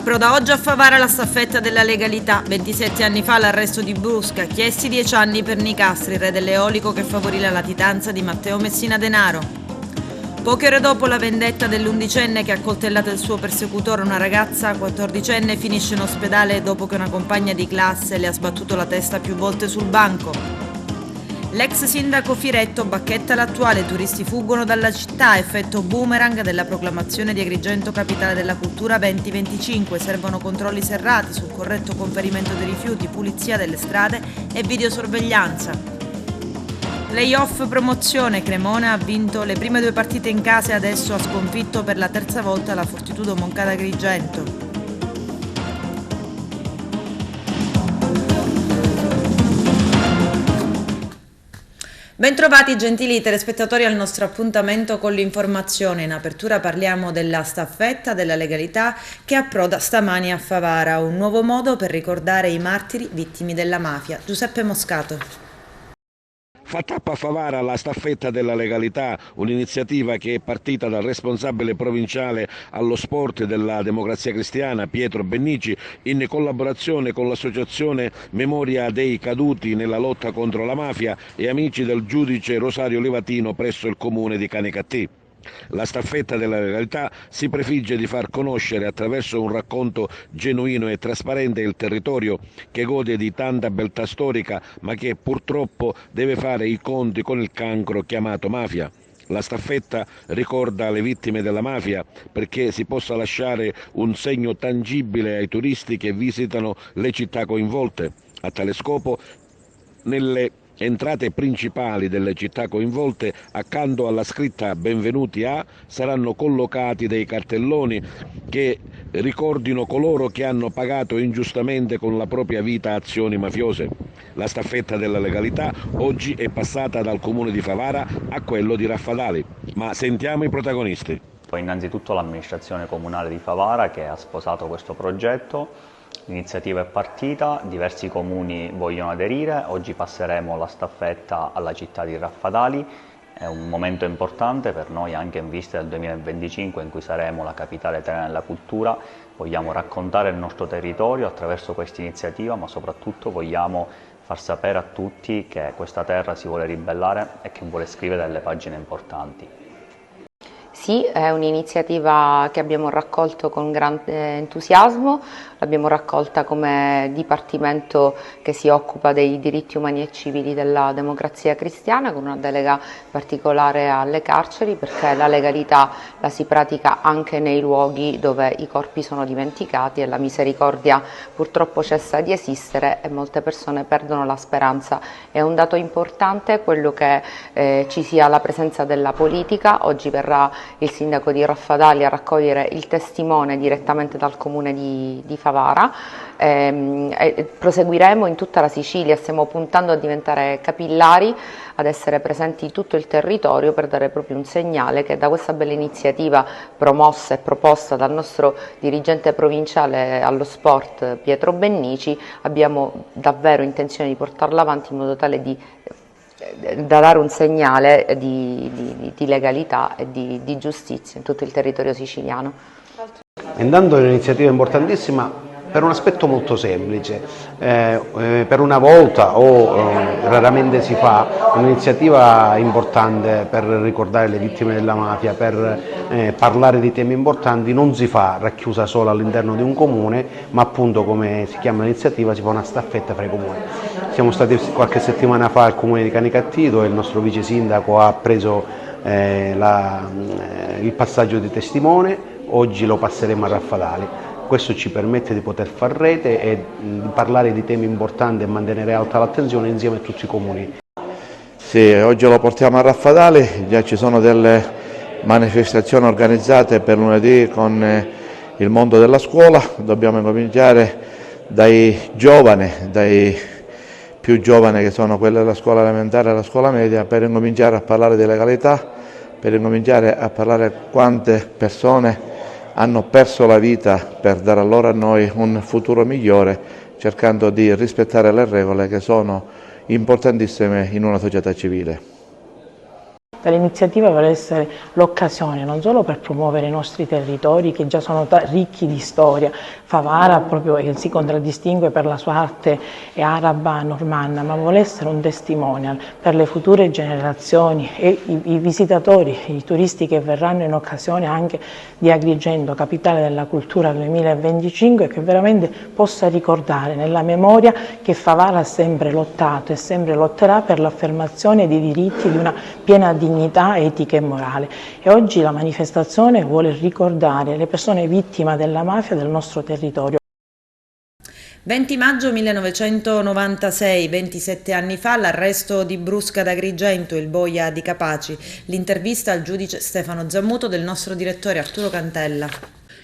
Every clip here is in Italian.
Approda oggi a Favara la staffetta della legalità. 27 anni fa l'arresto di Brusca, chiesti 10 anni per Nicastri, re dell'eolico che favorì la latitanza di Matteo Messina Denaro. Poche ore dopo la vendetta dell'11enne che ha accoltellato il suo persecutore, una ragazza 14enne finisce in ospedale dopo che una compagna di classe le ha sbattuto la testa più volte sul banco. L'ex sindaco Firetto bacchetta l'attuale, turisti fuggono dalla città, effetto boomerang della proclamazione di Agrigento capitale della cultura 2025, servono controlli serrati sul corretto conferimento dei rifiuti, pulizia delle strade e videosorveglianza. Playoff promozione, Cremona ha vinto le prime 2 partite in casa e adesso ha sconfitto per la terza volta la Fortitudo Moncada Agrigento. Bentrovati gentili telespettatori al nostro appuntamento con l'informazione. In apertura parliamo della staffetta della legalità che approda stamani a Favara, un nuovo modo per ricordare i martiri vittime della mafia. Giuseppe Moscato. Fa tappa a Favara la staffetta della legalità, un'iniziativa che è partita dal responsabile provinciale allo sport della Democrazia Cristiana Pietro Bennici in collaborazione con l'associazione Memoria dei Caduti nella lotta contro la mafia e amici del giudice Rosario Livatino presso il comune di Canicattì. La staffetta della legalità si prefigge di far conoscere attraverso un racconto genuino e trasparente il territorio che gode di tanta beltà storica ma che purtroppo deve fare i conti con il cancro chiamato mafia. La staffetta ricorda le vittime della mafia perché si possa lasciare un segno tangibile ai turisti che visitano le città coinvolte. A tale scopo, nelle entrate principali delle città coinvolte, accanto alla scritta Benvenuti a, saranno collocati dei cartelloni che ricordino coloro che hanno pagato ingiustamente con la propria vita azioni mafiose. La staffetta della legalità oggi è passata dal comune di Favara a quello di Raffadali, ma sentiamo i protagonisti. Innanzitutto l'amministrazione comunale di Favara che ha sposato questo progetto. L'iniziativa è partita, diversi comuni vogliono aderire, oggi passeremo la staffetta alla città di Raffadali, è un momento importante per noi anche in vista del 2025 in cui saremo la capitale italiana della cultura, vogliamo raccontare il nostro territorio attraverso questa iniziativa ma soprattutto vogliamo far sapere a tutti che questa terra si vuole ribellare e che vuole scrivere delle pagine importanti. Sì, è un'iniziativa che abbiamo raccolto con grande entusiasmo, l'abbiamo raccolta come dipartimento che si occupa dei diritti umani e civili della Democrazia Cristiana con una delega particolare alle carceri perché la legalità la si pratica anche nei luoghi dove i corpi sono dimenticati e la misericordia purtroppo cessa di esistere e molte persone perdono la speranza. È un dato importante quello che ci sia la presenza della politica, oggi verrà il sindaco di Raffadali a raccogliere il testimone direttamente dal comune di Favara. Proseguiremo in tutta la Sicilia, stiamo puntando a diventare capillari, ad essere presenti in tutto il territorio per dare proprio un segnale che da questa bella iniziativa promossa e proposta dal nostro dirigente provinciale allo sport Pietro Bennici abbiamo davvero intenzione di portarla avanti in modo tale da dare un segnale di legalità e di giustizia in tutto il territorio siciliano. Intanto è un'iniziativa importantissima per un aspetto molto semplice, per una volta o raramente si fa un'iniziativa importante per ricordare le vittime della mafia, per parlare di temi importanti, non si fa racchiusa solo all'interno di un comune, ma appunto come si chiama l'iniziativa si fa una staffetta fra i comuni. Siamo stati qualche settimana fa al comune di Canicattì dove il nostro vice sindaco ha preso il passaggio di testimone, oggi lo passeremo a Raffadali. Questo ci permette di poter far rete e di parlare di temi importanti e mantenere alta l'attenzione insieme a tutti i comuni. Sì, oggi lo portiamo a Raffadali, già ci sono delle manifestazioni organizzate per lunedì con il mondo della scuola, dobbiamo cominciare dai giovani, dai più giovani che sono quelli della scuola elementare e della scuola media, per incominciare a parlare di legalità, per incominciare a parlare quante persone hanno perso la vita per dare a loro e a noi un futuro migliore, cercando di rispettare le regole che sono importantissime in una società civile. L'iniziativa vuole essere l'occasione non solo per promuovere i nostri territori che già sono ricchi di storia. Favara proprio si contraddistingue per la sua arte araba normanna, ma vuole essere un testimonial per le future generazioni e i visitatori, i turisti che verranno in occasione anche di Agrigento, capitale della cultura 2025, che veramente possa ricordare nella memoria che Favara ha sempre lottato e sempre lotterà per l'affermazione dei diritti di una piena dignità etica e morale. E oggi la manifestazione vuole ricordare le persone vittime della mafia del nostro territorio. 20 maggio 1996, 27 anni fa, l'arresto di Brusca ad Agrigento, il boia di Capaci. L'intervista al giudice Stefano Zammuto del nostro direttore Arturo Cantella.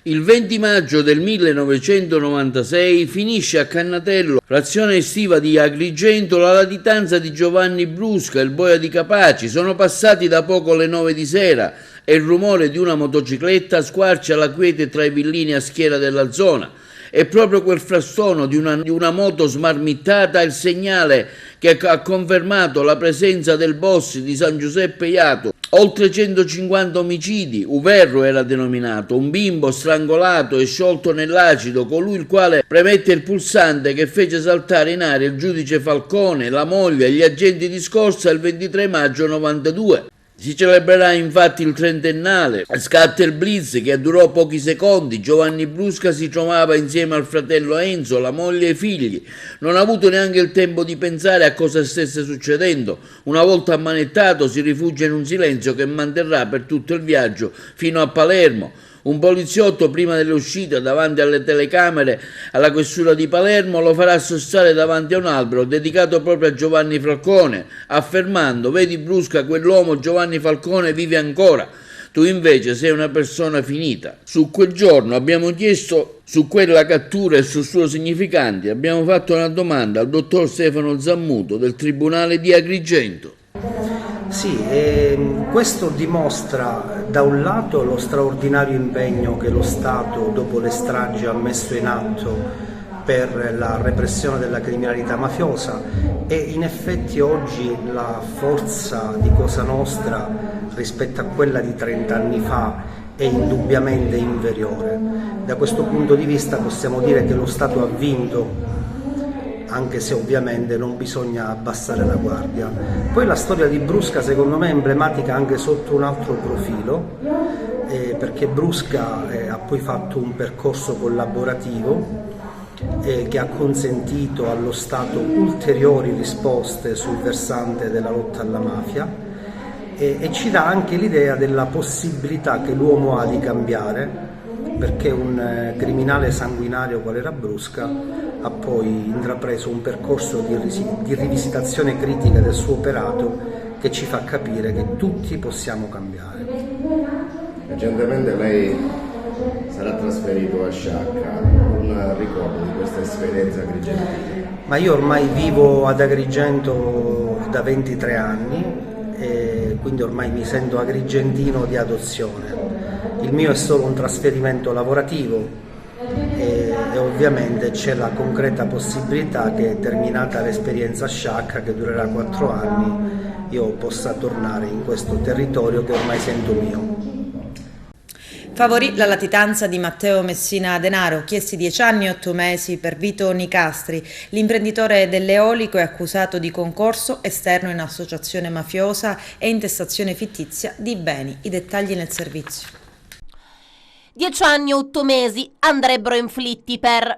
Il 20 maggio del 1996 finisce a Cannatello, frazione estiva di Agrigento, la latitanza di Giovanni Brusca, il boia di Capaci. Sono passati da poco le 9 di sera e il rumore di una motocicletta squarcia la quiete tra i villini a schiera della zona. È proprio quel frastuono di una moto smarmittata il segnale che ha confermato la presenza del boss di San Giuseppe Jato. Oltre 150 omicidi, Uverro era denominato, un bimbo strangolato e sciolto nell'acido, colui il quale premette il pulsante che fece saltare in aria il giudice Falcone, la moglie e gli agenti di scorta il 23 maggio 92. Si celebrerà infatti il trentennale, scatta il blitz che durò pochi secondi. Giovanni Brusca si trovava insieme al fratello Enzo, la moglie e i figli. Non ha avuto neanche il tempo di pensare a cosa stesse succedendo. Una volta ammanettato si rifugia in un silenzio che manterrà per tutto il viaggio fino a Palermo. Un poliziotto prima dell'uscita davanti alle telecamere alla questura di Palermo lo farà sostare davanti a un albero dedicato proprio a Giovanni Falcone, affermando: vedi Brusca, quell'uomo Giovanni Falcone vive ancora, tu invece sei una persona finita. Su quel giorno abbiamo chiesto su quella cattura e sul suo significante, abbiamo fatto una domanda al dottor Stefano Zammuto del Tribunale di Agrigento. Sì, questo dimostra da un lato lo straordinario impegno che lo Stato dopo le stragi ha messo in atto per la repressione della criminalità mafiosa e in effetti oggi la forza di Cosa Nostra rispetto a quella di 30 anni fa è indubbiamente inferiore. Da questo punto di vista possiamo dire che lo Stato ha vinto, anche se ovviamente non bisogna abbassare la guardia. Poi la storia di Brusca secondo me è emblematica anche sotto un altro profilo, perché Brusca ha poi fatto un percorso collaborativo che ha consentito allo Stato ulteriori risposte sul versante della lotta alla mafia e ci dà anche l'idea della possibilità che l'uomo ha di cambiare, perché un criminale sanguinario qual era Brusca ha poi intrapreso un percorso di rivisitazione critica del suo operato che ci fa capire che tutti possiamo cambiare. Recentemente lei sarà trasferito a Sciacca, un ricordo di questa esperienza agrigentina? Ma io ormai vivo ad Agrigento da 23 anni e quindi ormai mi sento agrigentino di adozione. Il mio è solo un trasferimento lavorativo e ovviamente c'è la concreta possibilità che, terminata l'esperienza a Sciacca, che durerà 4 anni, io possa tornare in questo territorio che ormai sento mio. Favorì la latitanza di Matteo Messina Denaro, chiesti 10 anni e 8 mesi per Vito Nicastri. L'imprenditore dell'eolico è accusato di concorso esterno in associazione mafiosa e intestazione fittizia di beni. I dettagli nel servizio. 10 anni e 8 mesi andrebbero inflitti per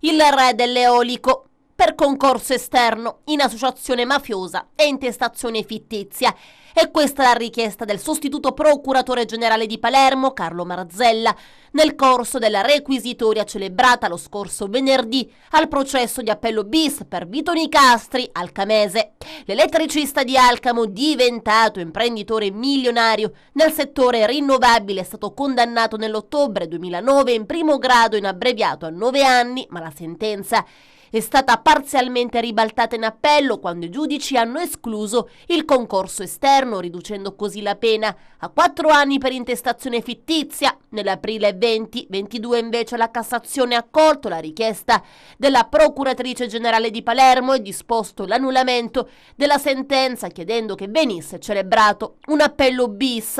il re dell'eolico per concorso esterno in associazione mafiosa e intestazione fittizia. E questa è la richiesta del sostituto procuratore generale di Palermo, Carlo Marzella, nel corso della requisitoria celebrata lo scorso venerdì al processo di appello bis per Vito Nicastri al Camese. L'elettricista di Alcamo, diventato imprenditore milionario nel settore rinnovabile, è stato condannato nell'ottobre 2009 in primo grado in abbreviato a 9 anni, ma la sentenza è stata parzialmente ribaltata in appello quando i giudici hanno escluso il concorso esterno, riducendo così la pena a 4 anni per intestazione fittizia. Nell'aprile 2022 invece la Cassazione ha accolto la richiesta della Procuratrice Generale di Palermo e disposto l'annullamento della sentenza, chiedendo che venisse celebrato un appello bis.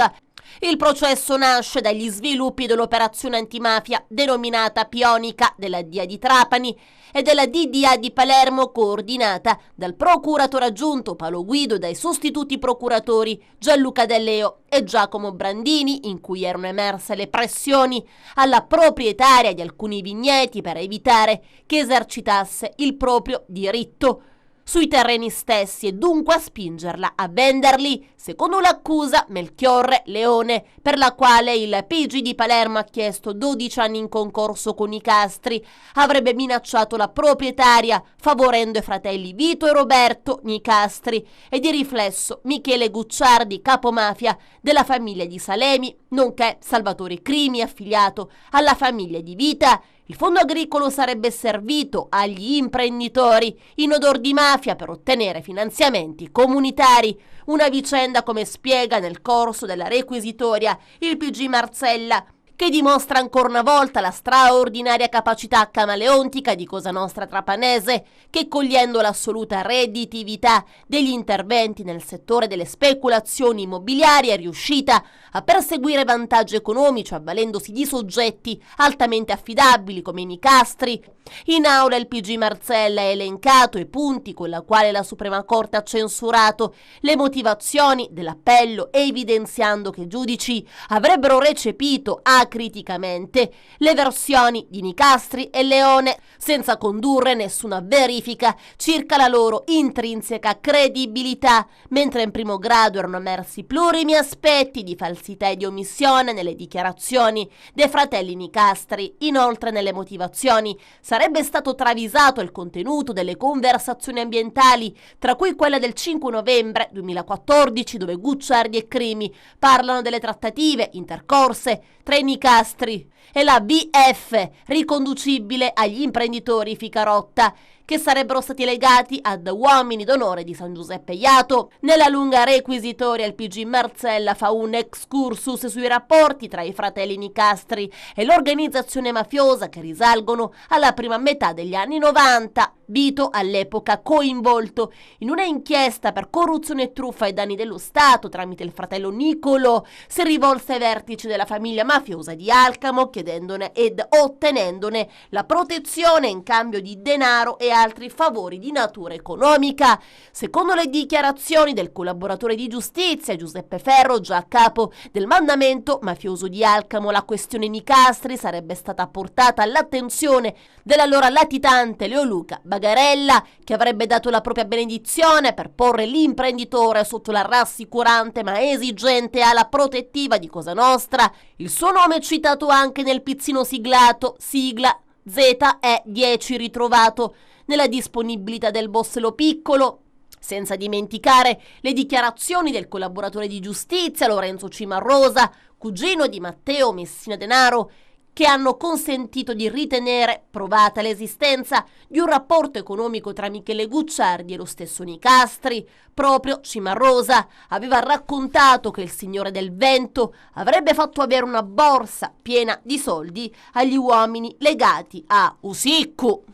Il processo nasce dagli sviluppi dell'operazione antimafia denominata Pionica della DIA di Trapani e della DDA di Palermo, coordinata dal procuratore aggiunto Paolo Guido e dai sostituti procuratori Gianluca De Leo e Giacomo Brandini, in cui erano emerse le pressioni alla proprietaria di alcuni vigneti per evitare che esercitasse il proprio diritto sui terreni stessi e dunque a spingerla a venderli, secondo l'accusa Melchiorre Leone, per la quale il PG di Palermo ha chiesto 12 anni in concorso con Nicastri, avrebbe minacciato la proprietaria favorendo i fratelli Vito e Roberto Nicastri e di riflesso Michele Gucciardi, capomafia della famiglia di Salemi, nonché Salvatore Crimi, affiliato alla famiglia di Vita. Il fondo agricolo sarebbe servito agli imprenditori in odor di mafia per ottenere finanziamenti comunitari. Una vicenda, come spiega nel corso della requisitoria il PG Marzella, che dimostra ancora una volta la straordinaria capacità camaleontica di Cosa Nostra Trapanese, che cogliendo l'assoluta redditività degli interventi nel settore delle speculazioni immobiliari è riuscita a perseguire vantaggi economici avvalendosi di soggetti altamente affidabili come i Nicastri. In aula il PG Marzella ha elencato i punti con la quale la Suprema Corte ha censurato le motivazioni dell'appello, evidenziando che i giudici avrebbero recepito acriticamente le versioni di Nicastri e Leone, senza condurre nessuna verifica circa la loro intrinseca credibilità, mentre in primo grado erano emersi plurimi aspetti di falsità e di omissione nelle dichiarazioni dei fratelli Nicastri. Inoltre nelle motivazioni sarebbe stato travisato il contenuto delle conversazioni ambientali, tra cui quella del 5 novembre 2014, dove Gucciardi e Crimi parlano delle trattative intercorse tra i Nicastri e la BF, riconducibile agli imprenditori Ficarotta, che sarebbero stati legati ad uomini d'onore di San Giuseppe Jato. Nella lunga requisitoria il PG Marzella fa un excursus sui rapporti tra i fratelli Nicastri e l'organizzazione mafiosa che risalgono alla prima metà degli anni 90. Vito, all'epoca coinvolto in una inchiesta per corruzione e truffa ai danni dello Stato tramite il fratello Nicolò, si rivolse ai vertici della famiglia mafiosa di Alcamo chiedendone ed ottenendone la protezione in cambio di denaro e altri favori di natura economica. Secondo le dichiarazioni del collaboratore di giustizia Giuseppe Ferro, già a capo del mandamento mafioso di Alcamo, la questione Nicastri sarebbe stata portata all'attenzione dell'allora latitante Leoluca Bagarella, che avrebbe dato la propria benedizione per porre l'imprenditore sotto la rassicurante ma esigente ala protettiva di Cosa Nostra. Il suo nome è citato anche nel pizzino siglato, sigla ZE10, ritrovato nella disponibilità del boss Lo Piccolo, senza dimenticare le dichiarazioni del collaboratore di giustizia Lorenzo Cimarosa, cugino di Matteo Messina Denaro, che hanno consentito di ritenere provata l'esistenza di un rapporto economico tra Michele Gucciardi e lo stesso Nicastri. Proprio Cimarosa aveva raccontato che il signore del vento avrebbe fatto avere una borsa piena di soldi agli uomini legati a Usiccu.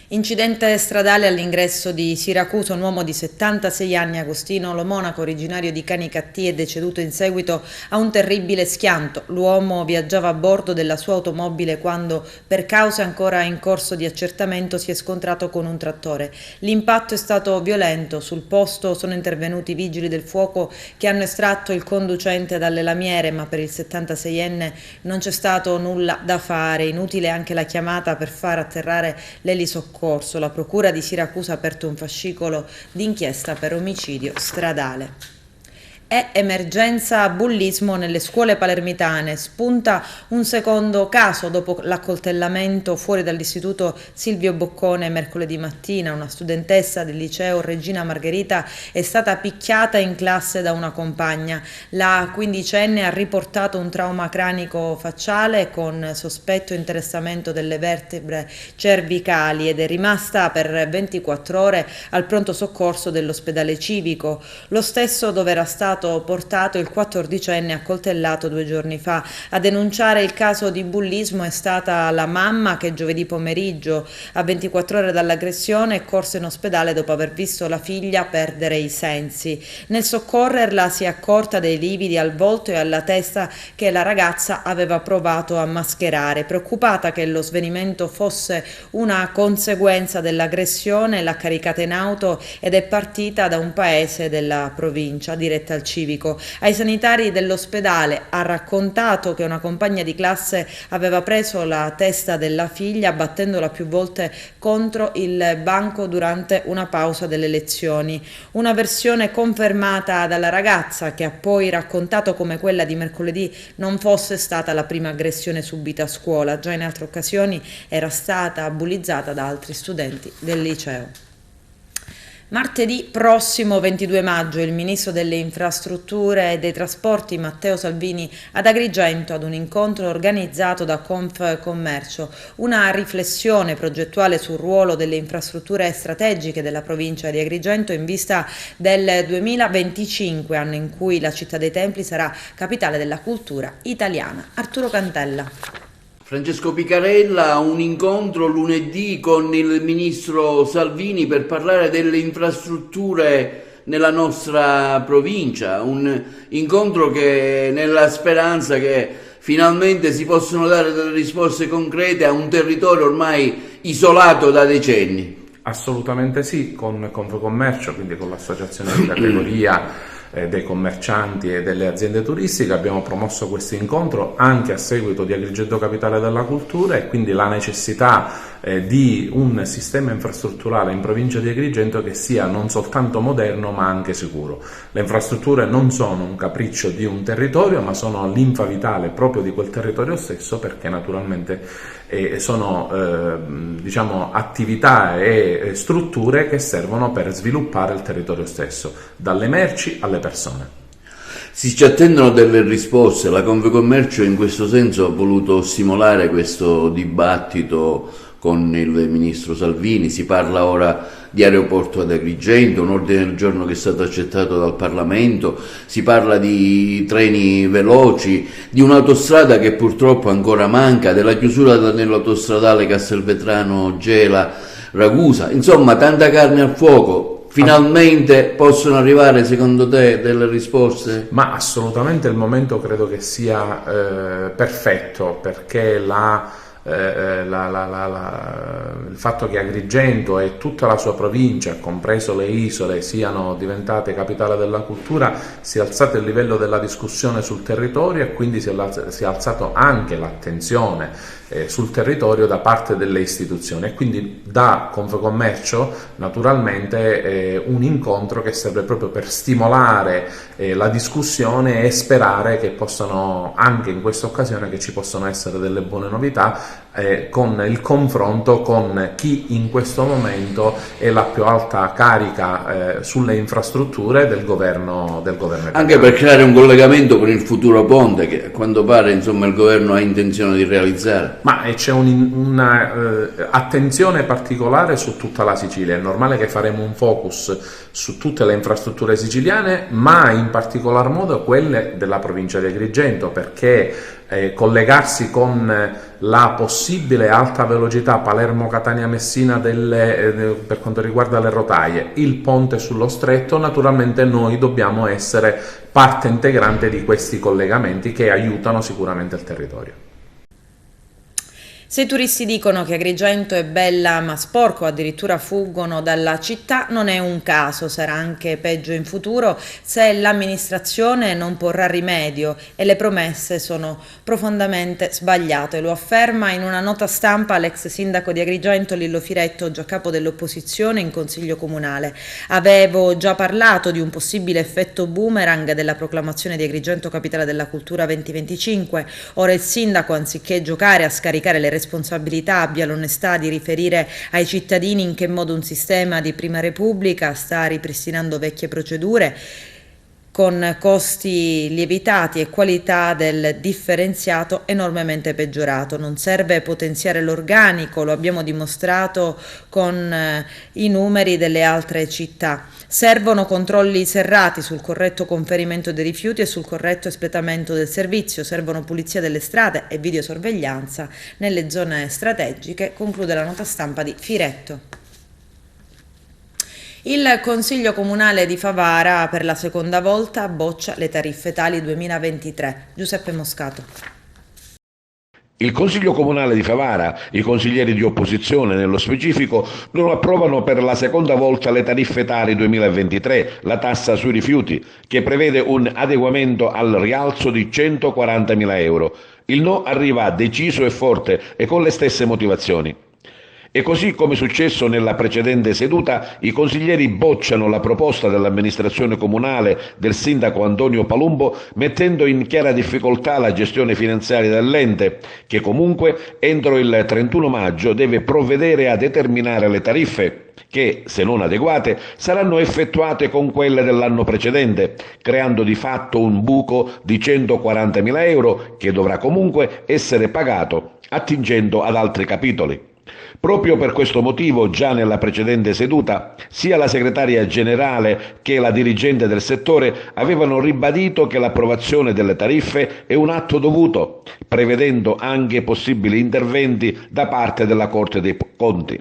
Incidente stradale all'ingresso di Siracusa. Un uomo di 76 anni, Agostino Lo Monaco, originario di Canicattì, è deceduto in seguito a un terribile schianto. L'uomo viaggiava a bordo della sua automobile quando, per cause ancora in corso di accertamento, si è scontrato con un trattore. L'impatto è stato violento. Sul posto sono intervenuti i vigili del fuoco che hanno estratto il conducente dalle lamiere, ma per il 76enne non c'è stato nulla da fare. Inutile anche la chiamata per far atterrare l'elisoccorso. La procura di Siracusa ha aperto un fascicolo d'inchiesta per omicidio stradale. E emergenza bullismo nelle scuole palermitane. Spunta un secondo caso dopo l'accoltellamento fuori dall'istituto Silvio Boccone mercoledì mattina. Una studentessa del liceo Regina Margherita è stata picchiata in classe da una compagna. La quindicenne ha riportato un trauma cranico facciale con sospetto interessamento delle vertebre cervicali ed è rimasta per 24 ore al pronto soccorso dell'ospedale civico, lo stesso dove era stato portato il 14enne accoltellato 2 giorni fa. A denunciare il caso di bullismo è stata la mamma che giovedì pomeriggio, a 24 ore dall'aggressione, è corsa in ospedale dopo aver visto la figlia perdere i sensi. Nel soccorrerla si è accorta dei lividi al volto e alla testa che la ragazza aveva provato a mascherare. Preoccupata che lo svenimento fosse una conseguenza dell'aggressione, l'ha caricata in auto ed è partita da un paese della provincia diretta al civico. Ai sanitari dell'ospedale ha raccontato che una compagna di classe aveva preso la testa della figlia battendola più volte contro il banco durante una pausa delle lezioni. Una versione confermata dalla ragazza, che ha poi raccontato come quella di mercoledì non fosse stata la prima aggressione subita a scuola. Già in altre occasioni era stata bullizzata da altri studenti del liceo. Martedì prossimo 22 maggio il ministro delle infrastrutture e dei trasporti Matteo Salvini ad Agrigento ad un incontro organizzato da Confcommercio, una riflessione progettuale sul ruolo delle infrastrutture strategiche della provincia di Agrigento in vista del 2025, anno in cui la città dei Templi sarà capitale della cultura italiana. Arturo Cantella. Francesco Picarella ha un incontro lunedì con il ministro Salvini per parlare delle infrastrutture nella nostra provincia, un incontro che nella speranza che finalmente si possano dare delle risposte concrete a un territorio ormai isolato da decenni. Assolutamente sì, con Confcommercio, quindi con l'associazione di categoria dei commercianti e delle aziende turistiche, abbiamo promosso questo incontro anche a seguito di Agrigento Capitale della Cultura e quindi la necessità di un sistema infrastrutturale in provincia di Agrigento che sia non soltanto moderno ma anche sicuro. Le infrastrutture non sono un capriccio di un territorio ma sono linfa vitale proprio di quel territorio stesso, perché naturalmente sono attività e strutture che servono per sviluppare il territorio stesso, dalle merci alle persone. Si attendono delle risposte, la Confcommercio in questo senso ha voluto stimolare questo dibattito con il ministro Salvini. Si parla ora di aeroporto ad Agrigento, un ordine del giorno che è stato accettato dal Parlamento, si parla di treni veloci, di un'autostrada che purtroppo ancora manca, della chiusura dell'autostradale Castelvetrano-Gela-Ragusa, insomma tanta carne al fuoco. Finalmente possono arrivare, secondo te, delle risposte? Ma assolutamente il momento credo che sia perfetto, perché il fatto che Agrigento e tutta la sua provincia, compreso le isole, siano diventate capitale della cultura, si è alzato il livello della discussione sul territorio e quindi si è alzato anche l'attenzione sul territorio da parte delle istituzioni, e quindi da Confcommercio naturalmente un incontro che serve proprio per stimolare la discussione e sperare che possano, anche in questa occasione, che ci possano essere delle buone novità con il confronto con chi in questo momento è la più alta carica sulle infrastrutture del governo italiano. Anche per creare un collegamento con il futuro ponte che a quanto pare il governo ha intenzione di realizzare. Ma c'è un'attenzione particolare su tutta la Sicilia. È normale che faremo un focus su tutte le infrastrutture siciliane, ma in particolar modo quelle della provincia di Agrigento, perché collegarsi con la possibile alta velocità Palermo-Catania-Messina per quanto riguarda le rotaie, il ponte sullo stretto, naturalmente noi dobbiamo essere parte integrante di questi collegamenti che aiutano sicuramente il territorio. Se i turisti dicono che Agrigento è bella ma sporco, addirittura fuggono dalla città, non è un caso, sarà anche peggio in futuro se l'amministrazione non porrà rimedio e le promesse sono profondamente sbagliate. Lo afferma in una nota stampa l'ex sindaco di Agrigento Lillo Firetto, già capo dell'opposizione in Consiglio Comunale. Avevo già parlato di un possibile effetto boomerang della proclamazione di Agrigento capitale della cultura 2025. Ora il sindaco, anziché giocare a scaricare le responsabilità, abbia l'onestà di riferire ai cittadini in che modo un sistema di Prima Repubblica sta ripristinando vecchie procedure con costi lievitati e qualità del differenziato enormemente peggiorato. Non serve potenziare l'organico, lo abbiamo dimostrato con i numeri delle altre città. Servono controlli serrati sul corretto conferimento dei rifiuti e sul corretto espletamento del servizio, servono pulizia delle strade e videosorveglianza nelle zone strategiche, conclude la nota stampa di Firetto. Il Consiglio Comunale di Favara per la seconda volta boccia le tariffe tali 2023. Giuseppe Moscato. Il Consiglio Comunale di Favara, i consiglieri di opposizione nello specifico, non approvano per la seconda volta le tariffe tali 2023, la tassa sui rifiuti, che prevede un adeguamento al rialzo di 140.000 euro. Il no arriva deciso e forte e con le stesse motivazioni. E così come successo nella precedente seduta, i consiglieri bocciano la proposta dell'amministrazione comunale del sindaco Antonio Palumbo, mettendo in chiara difficoltà la gestione finanziaria dell'ente, che comunque entro il 31 maggio deve provvedere a determinare le tariffe, che, se non adeguate, saranno effettuate con quelle dell'anno precedente, creando di fatto un buco di 140.000 euro che dovrà comunque essere pagato attingendo ad altri capitoli. Proprio per questo motivo, già nella precedente seduta, sia la segretaria generale che la dirigente del settore avevano ribadito che l'approvazione delle tariffe è un atto dovuto, prevedendo anche possibili interventi da parte della Corte dei Conti.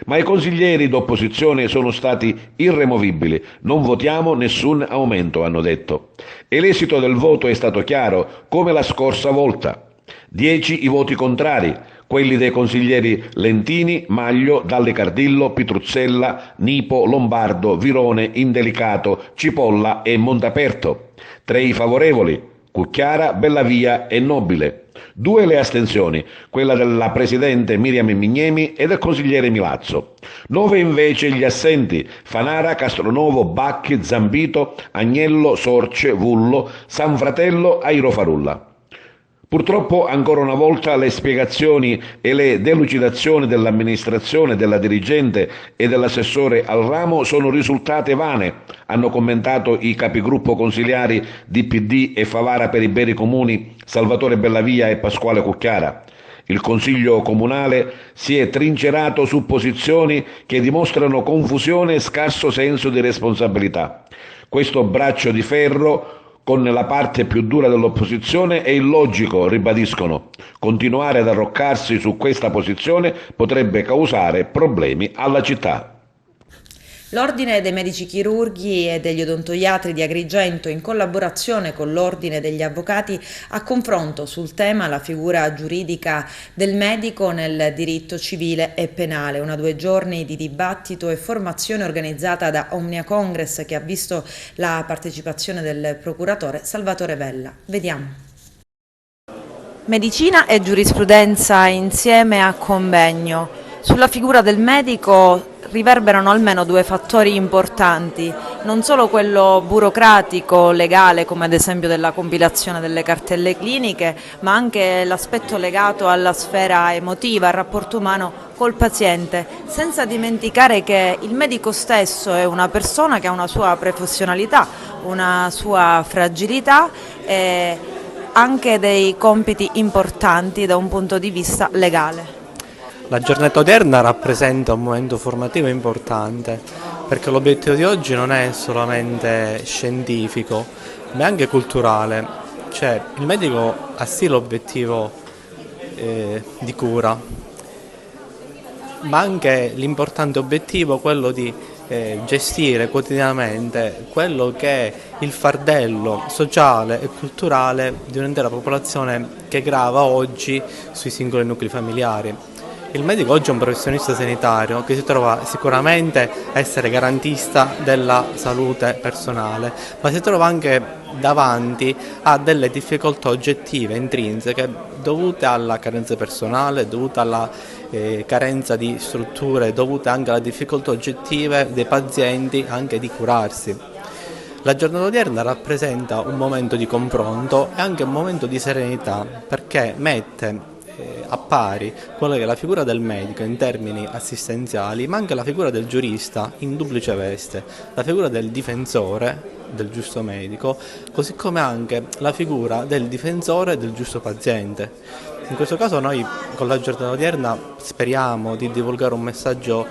Ma i consiglieri d'opposizione sono stati irremovibili, non votiamo nessun aumento, hanno detto. E l'esito del voto è stato chiaro, come la scorsa volta. 10 i voti contrari, quelli dei consiglieri Lentini, Maglio, Dalle Cardillo, Pitruzzella, Nipo, Lombardo, Virone, Indelicato, Cipolla e Montaperto. 3 i favorevoli, Cucchiara, Bellavia e Nobile. 2 le astensioni, quella della presidente Miriam Mignemi e del consigliere Milazzo. 9 invece gli assenti, Fanara, Castronovo, Bacchi, Zambito, Agnello, Sorce, Vullo, San Fratello, Airo Farulla. Purtroppo ancora una volta le spiegazioni e le delucidazioni dell'amministrazione, della dirigente e dell'assessore al ramo sono risultate vane, hanno commentato i capigruppo consiliari di PD e Favara per i beni comuni Salvatore Bellavia e Pasquale Cucchiara. Il Consiglio Comunale si è trincerato su posizioni che dimostrano confusione e scarso senso di responsabilità. Questo braccio di ferro con la parte più dura dell'opposizione è illogico, ribadiscono. Continuare ad arroccarsi su questa posizione potrebbe causare problemi alla città. L'Ordine dei Medici Chirurghi e degli Odontoiatri di Agrigento, in collaborazione con l'Ordine degli Avvocati, a confronto sul tema la figura giuridica del medico nel diritto civile e penale. 2 giorni di dibattito e formazione organizzata da Omnia Congress, che ha visto la partecipazione del procuratore Salvatore Vella. Vediamo. Medicina e giurisprudenza insieme a convegno. Sulla figura del medico riverberano almeno 2 fattori importanti, non solo quello burocratico, legale, come ad esempio della compilazione delle cartelle cliniche, ma anche l'aspetto legato alla sfera emotiva, al rapporto umano col paziente, senza dimenticare che il medico stesso è una persona che ha una sua professionalità, una sua fragilità e anche dei compiti importanti da un punto di vista legale. La giornata odierna rappresenta un momento formativo importante, perché l'obiettivo di oggi non è solamente scientifico, ma è anche culturale. Cioè, il medico ha sì l'obiettivo di cura, ma anche l'importante obiettivo quello di gestire quotidianamente quello che è il fardello sociale e culturale di un'intera popolazione che grava oggi sui singoli nuclei familiari. Il medico oggi è un professionista sanitario che si trova sicuramente a essere garantista della salute personale, ma si trova anche davanti a delle difficoltà oggettive, intrinseche, dovute alla carenza personale, dovute alla carenza di strutture, dovute anche alle difficoltà oggettive dei pazienti anche di curarsi. La giornata odierna rappresenta un momento di confronto e anche un momento di serenità, perché mette a pari quella che è la figura del medico in termini assistenziali, ma anche la figura del giurista in duplice veste, la figura del difensore del giusto medico, così come anche la figura del difensore del giusto paziente. In questo caso noi con la giornata odierna speriamo di divulgare un messaggio,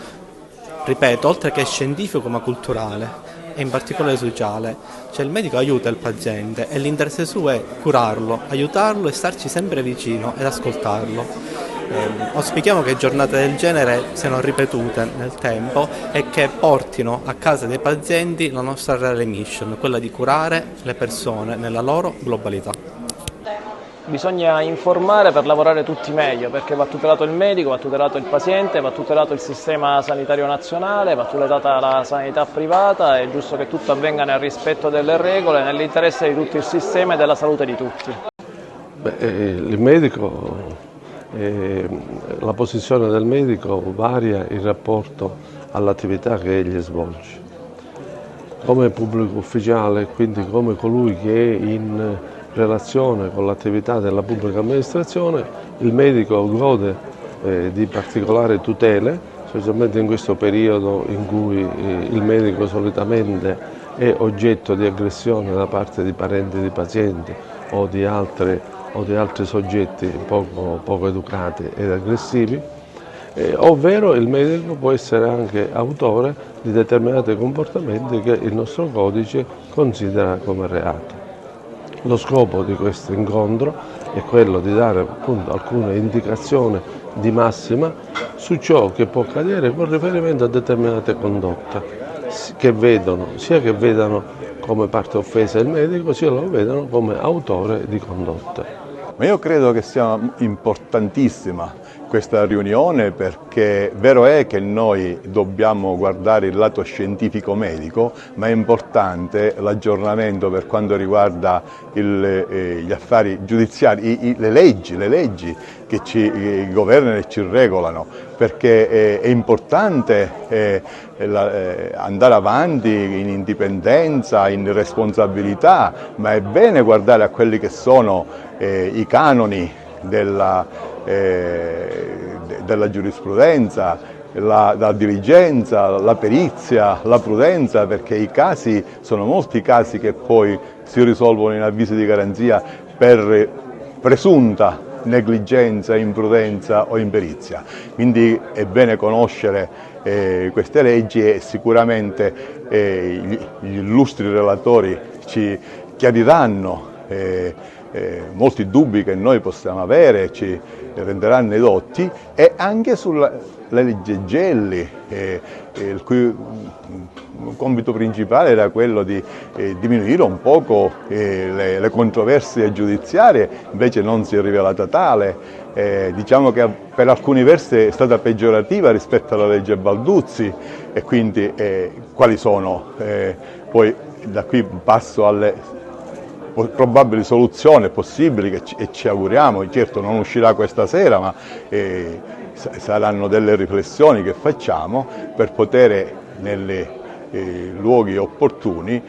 ripeto, oltre che scientifico ma culturale e in particolare sociale. Cioè il medico aiuta il paziente e l'interesse suo è curarlo, aiutarlo e starci sempre vicino ed ascoltarlo. Auspichiamo che giornate del genere siano ripetute nel tempo e che portino a casa dei pazienti la nostra reale mission, quella di curare le persone nella loro globalità. Bisogna informare per lavorare tutti meglio, perché va tutelato il medico, va tutelato il paziente, va tutelato il sistema sanitario nazionale, va tutelata la sanità privata, è giusto che tutto avvenga nel rispetto delle regole, nell'interesse di tutto il sistema e della salute di tutti. Il medico, la posizione del medico varia in rapporto all'attività che egli svolge. Come pubblico ufficiale, quindi come colui che è in relazione con l'attività della pubblica amministrazione, il medico gode di particolari tutele, specialmente in questo periodo in cui il medico solitamente è oggetto di aggressione da parte di parenti di pazienti o di altri soggetti poco educati ed aggressivi, ovvero il medico può essere anche autore di determinati comportamenti che il nostro codice considera come reato. Lo scopo di questo incontro è quello di dare appunto alcune indicazioni di massima su ciò che può accadere con riferimento a determinate condotte, sia che vedano come parte offesa il medico, sia lo vedano come autore di condotte. Ma io credo che sia importantissima questa riunione, perché vero è che noi dobbiamo guardare il lato scientifico medico, ma è importante l'aggiornamento per quanto riguarda gli affari giudiziari, le leggi che ci governano e ci regolano, perché è importante andare avanti in indipendenza, in responsabilità, ma è bene guardare a quelli che sono i canoni della giurisprudenza, la diligenza, la perizia, la prudenza, perché i casi sono molti casi che poi si risolvono in avvisi di garanzia per presunta negligenza, imprudenza o imperizia. Quindi è bene conoscere queste leggi e sicuramente gli illustri relatori ci chiariranno molti dubbi che noi possiamo avere, ci renderanno edotti, e anche sulla legge Gelli, il cui compito principale era quello di diminuire un poco le controversie giudiziarie, invece non si è rivelata tale. Diciamo che per alcuni versi è stata peggiorativa rispetto alla legge Balduzzi, e quindi quali sono? Poi da qui passo alle probabili soluzioni possibili e ci auguriamo, certo non uscirà questa sera, ma saranno delle riflessioni che facciamo per poter nei luoghi opportuni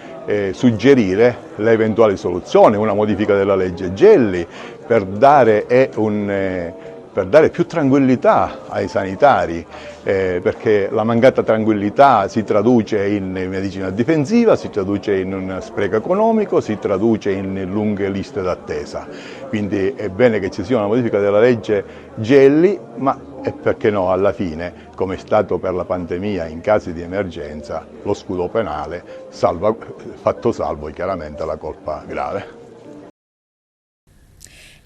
suggerire le eventuali soluzioni, una modifica della legge Gelli per dare più tranquillità ai sanitari, perché la mancata tranquillità si traduce in medicina difensiva, si traduce in un spreco economico, si traduce in lunghe liste d'attesa. Quindi è bene che ci sia una modifica della legge Gelli, ma perché no, alla fine, come è stato per la pandemia in casi di emergenza, lo scudo penale fatto salvo chiaramente la colpa grave.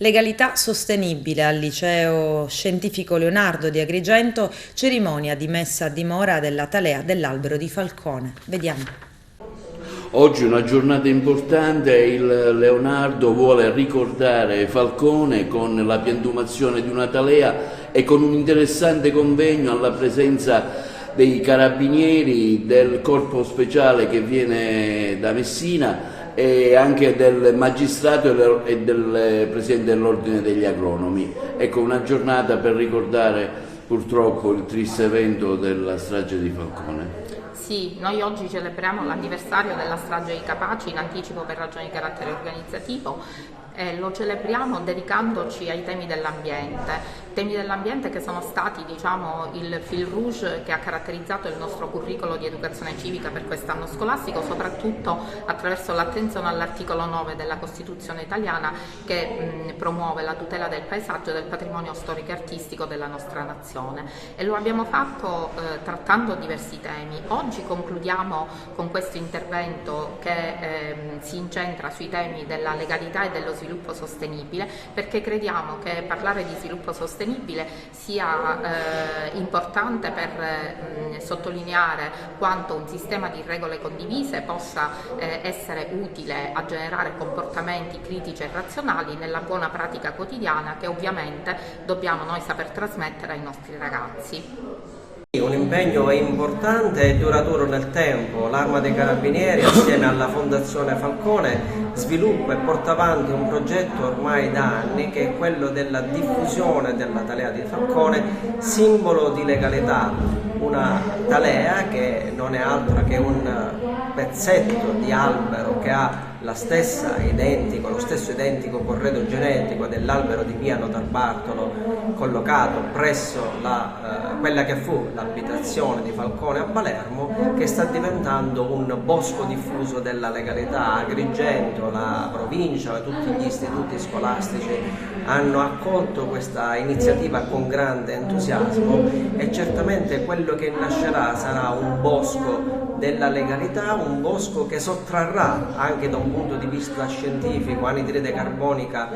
Legalità sostenibile al liceo scientifico Leonardo di Agrigento, cerimonia di messa a dimora della talea dell'albero di Falcone. Vediamo. Oggi è una giornata importante, il Leonardo vuole ricordare Falcone con la piantumazione di una talea e con un interessante convegno alla presenza dei carabinieri, del corpo speciale che viene da Messina e anche del magistrato e del presidente dell'ordine degli agronomi. Ecco, una giornata per ricordare purtroppo il triste evento della strage di Falcone. Sì, noi oggi celebriamo l'anniversario della strage di Capaci in anticipo per ragioni di carattere organizzativo. Lo celebriamo dedicandoci ai temi dell'ambiente che sono stati, diciamo, il fil rouge che ha caratterizzato il nostro curriculum di educazione civica per quest'anno scolastico, soprattutto attraverso l'attenzione all'articolo 9 della Costituzione italiana che promuove la tutela del paesaggio e del patrimonio storico e artistico della nostra nazione, e lo abbiamo fatto trattando diversi temi. Oggi concludiamo con questo intervento che si incentra sui temi della legalità e dello sviluppo sostenibile, perché crediamo che parlare di sviluppo sostenibile sia importante per sottolineare quanto un sistema di regole condivise possa essere utile a generare comportamenti critici e razionali nella buona pratica quotidiana che ovviamente dobbiamo noi saper trasmettere ai nostri ragazzi. Un impegno importante e duraturo nel tempo. L'Arma dei Carabinieri assieme alla Fondazione Falcone sviluppa e porta avanti un progetto ormai da anni che è quello della diffusione della talea di Falcone, simbolo di legalità. Una talea che non è altro che un pezzetto di albero che ha lo stesso identico corredo genetico dell'albero di Pia Notarbartolo collocato presso quella che fu l'abitazione di Falcone a Palermo, che sta diventando un bosco diffuso della legalità. Agrigento, la provincia e tutti gli istituti scolastici hanno accolto questa iniziativa con grande entusiasmo e certamente quello che nascerà sarà un bosco della legalità, un bosco che sottrarrà anche da un punto di vista scientifico anidride carbonica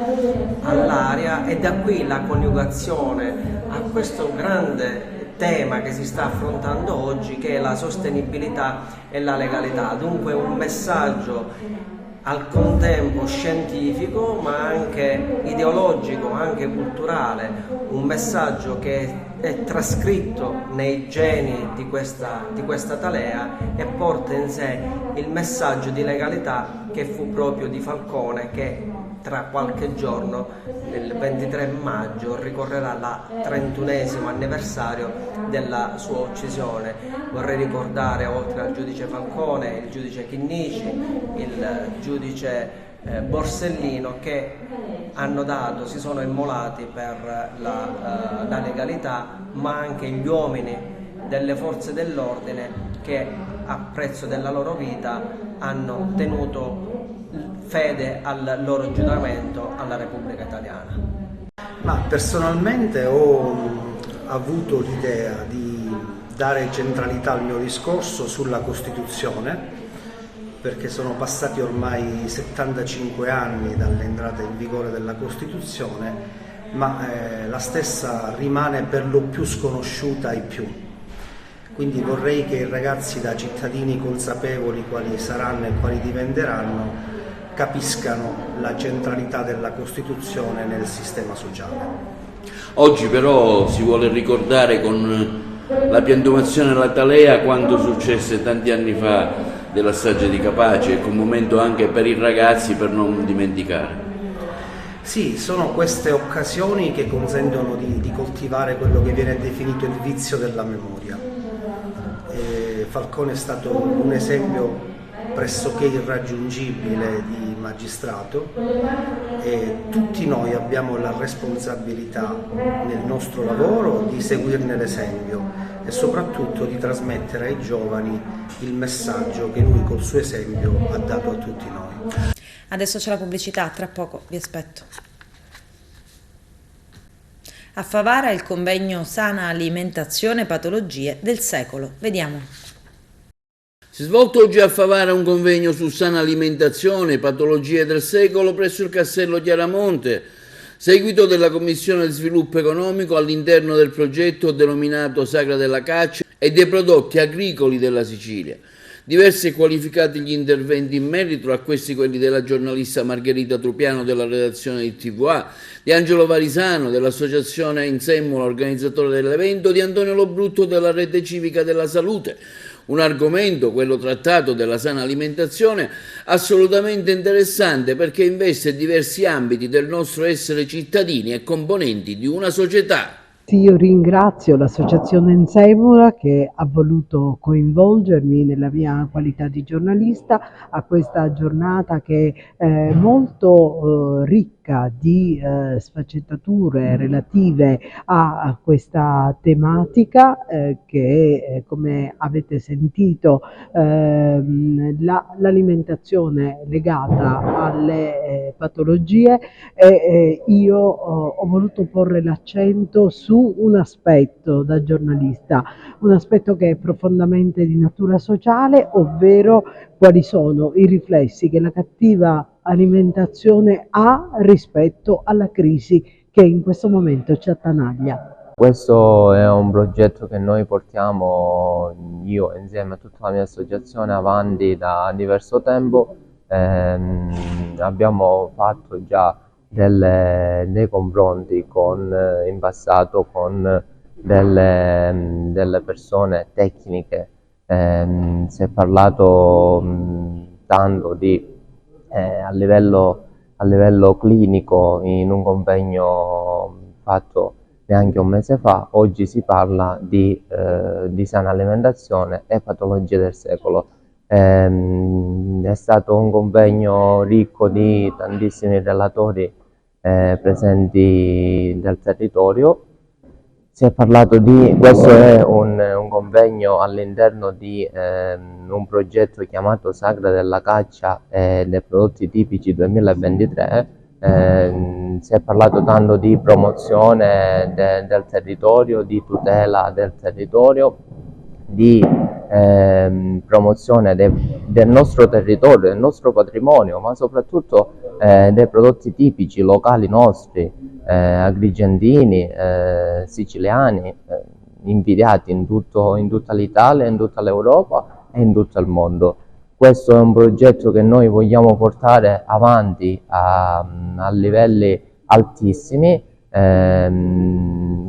all'aria, e da qui la coniugazione a questo grande tema che si sta affrontando oggi, che è la sostenibilità e la legalità. Dunque un messaggio al contempo scientifico ma anche ideologico, anche culturale, un messaggio che è trascritto nei geni di questa talea e porta in sé il messaggio di legalità che fu proprio di Falcone, che tra qualche giorno, il 23 maggio, ricorrerà la 31esimo anniversario della sua uccisione. Vorrei ricordare, oltre al giudice Falcone, il giudice Chinnici, il giudice Borsellino, che si sono immolati per la legalità, ma anche gli uomini delle forze dell'ordine che a prezzo della loro vita hanno tenuto fede al loro giuramento alla Repubblica Italiana. Ma personalmente ho avuto l'idea di dare centralità al mio discorso sulla Costituzione, perché sono passati ormai 75 anni dall'entrata in vigore della Costituzione, ma la stessa rimane per lo più sconosciuta ai più. Quindi vorrei che i ragazzi, da cittadini consapevoli quali saranno e quali diventeranno, capiscano la centralità della Costituzione nel sistema sociale. Oggi però si vuole ricordare con la piantumazione della talea quanto successe tanti anni fa della strage di Capaci, ecco, un momento anche per i ragazzi per non dimenticare. Sì, sono queste occasioni che consentono di coltivare quello che viene definito il vizio della memoria. Falcone è stato un esempio pressoché irraggiungibile di magistrato e tutti noi abbiamo la responsabilità nel nostro lavoro di seguirne l'esempio e soprattutto di trasmettere ai giovani il messaggio che lui col suo esempio ha dato a tutti noi. Adesso c'è la pubblicità, tra poco vi aspetto. A Favara il convegno Sana Alimentazione Patologie del secolo. Vediamo. Si è svolto oggi a Favara un convegno su sana alimentazione, patologie del secolo presso il Castello Chiaramonte. Seguito della Commissione di Sviluppo Economico all'interno del progetto denominato Sagra della Caccia e dei prodotti agricoli della Sicilia. Diversi e qualificati gli interventi in merito, a questi quelli della giornalista Margherita Trupiano della redazione di TVA, di Angelo Varisano dell'associazione Insemmola, organizzatore dell'evento, di Antonio Lobrutto della Rete Civica della Salute. Un argomento, quello trattato della sana alimentazione, assolutamente interessante perché investe diversi ambiti del nostro essere cittadini e componenti di una società. Sì, io ringrazio l'associazione Insemmola che ha voluto coinvolgermi nella mia qualità di giornalista a questa giornata che è molto ricca di sfaccettature relative a questa tematica che come avete sentito l'alimentazione legata alle patologie e io ho voluto porre l'accento su un aspetto da giornalista, un aspetto che è profondamente di natura sociale, ovvero quali sono i riflessi che la cattiva alimentazione ha rispetto alla crisi che in questo momento ci attanaglia. Questo è un progetto che noi portiamo, io insieme a tutta la mia associazione, avanti da diverso tempo. Abbiamo fatto già dei confronti in passato con delle persone tecniche, si è parlato tanto a livello clinico in un convegno fatto neanche un mese fa. Oggi si parla di sana alimentazione e patologie del secolo. È stato un convegno ricco di tantissimi relatori presenti del territorio. Si è parlato questo è un convegno all'interno di un progetto chiamato Sagra della Caccia e dei prodotti tipici 2023. Si è parlato tanto di promozione del territorio, di tutela del territorio, di promozione del nostro territorio, del nostro patrimonio, ma soprattutto dei prodotti tipici locali nostri, agrigentini, siciliani, invidiati in tutta l'Italia, in tutta l'Europa e in tutto il mondo. Questo è un progetto che noi vogliamo portare avanti a livelli altissimi,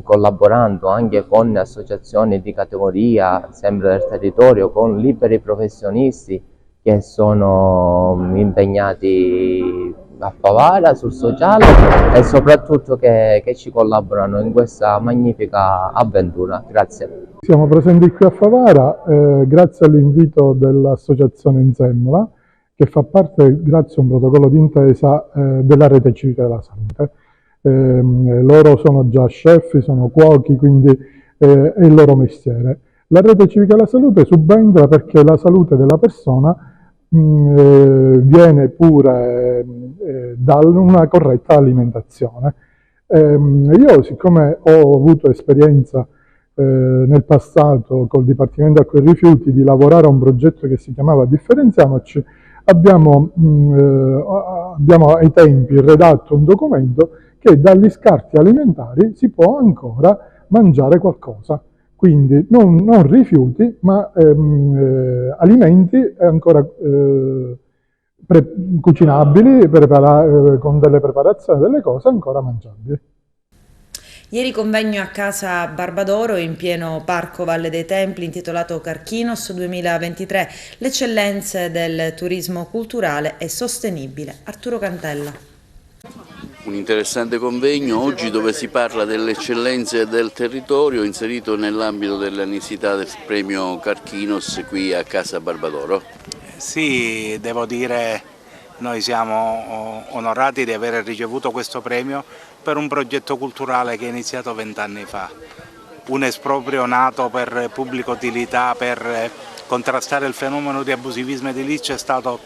collaborando anche con associazioni di categoria, sempre del territorio, con liberi professionisti che sono impegnati a Favara sul sociale e soprattutto che ci collaborano in questa magnifica avventura. Grazie. Siamo presenti qui a Favara grazie all'invito dell'associazione Insemmola, che fa parte, grazie a un protocollo d'intesa, della Rete Civica della Salute. Loro sono già chef, sono cuochi, quindi è il loro mestiere. La Rete Civica della Salute subentra perché la salute della persona viene pure da una corretta alimentazione. Io, siccome ho avuto esperienza nel passato col Dipartimento Acque e Rifiuti di lavorare a un progetto che si chiamava Differenziamoci, abbiamo ai tempi redatto un documento che dagli scarti alimentari si può ancora mangiare qualcosa. Quindi non rifiuti, ma alimenti ancora cucinabili, con delle preparazioni, delle cose ancora mangiabili. Ieri convegno a Casa Barbadoro in pieno Parco Valle dei Templi intitolato Carchinos 2023, le eccellenze del turismo culturale e sostenibile. Arturo Cantella. Un interessante convegno oggi dove si parla delle eccellenze del territorio inserito nell'ambito dell'annisità del premio Carchinos qui a Casa Barbadoro. Sì, devo dire, noi siamo onorati di aver ricevuto questo premio per un progetto culturale che è iniziato 20 anni fa, un esproprio nato per pubblica utilità, per contrastare il fenomeno di abusivismo edilizio, è stato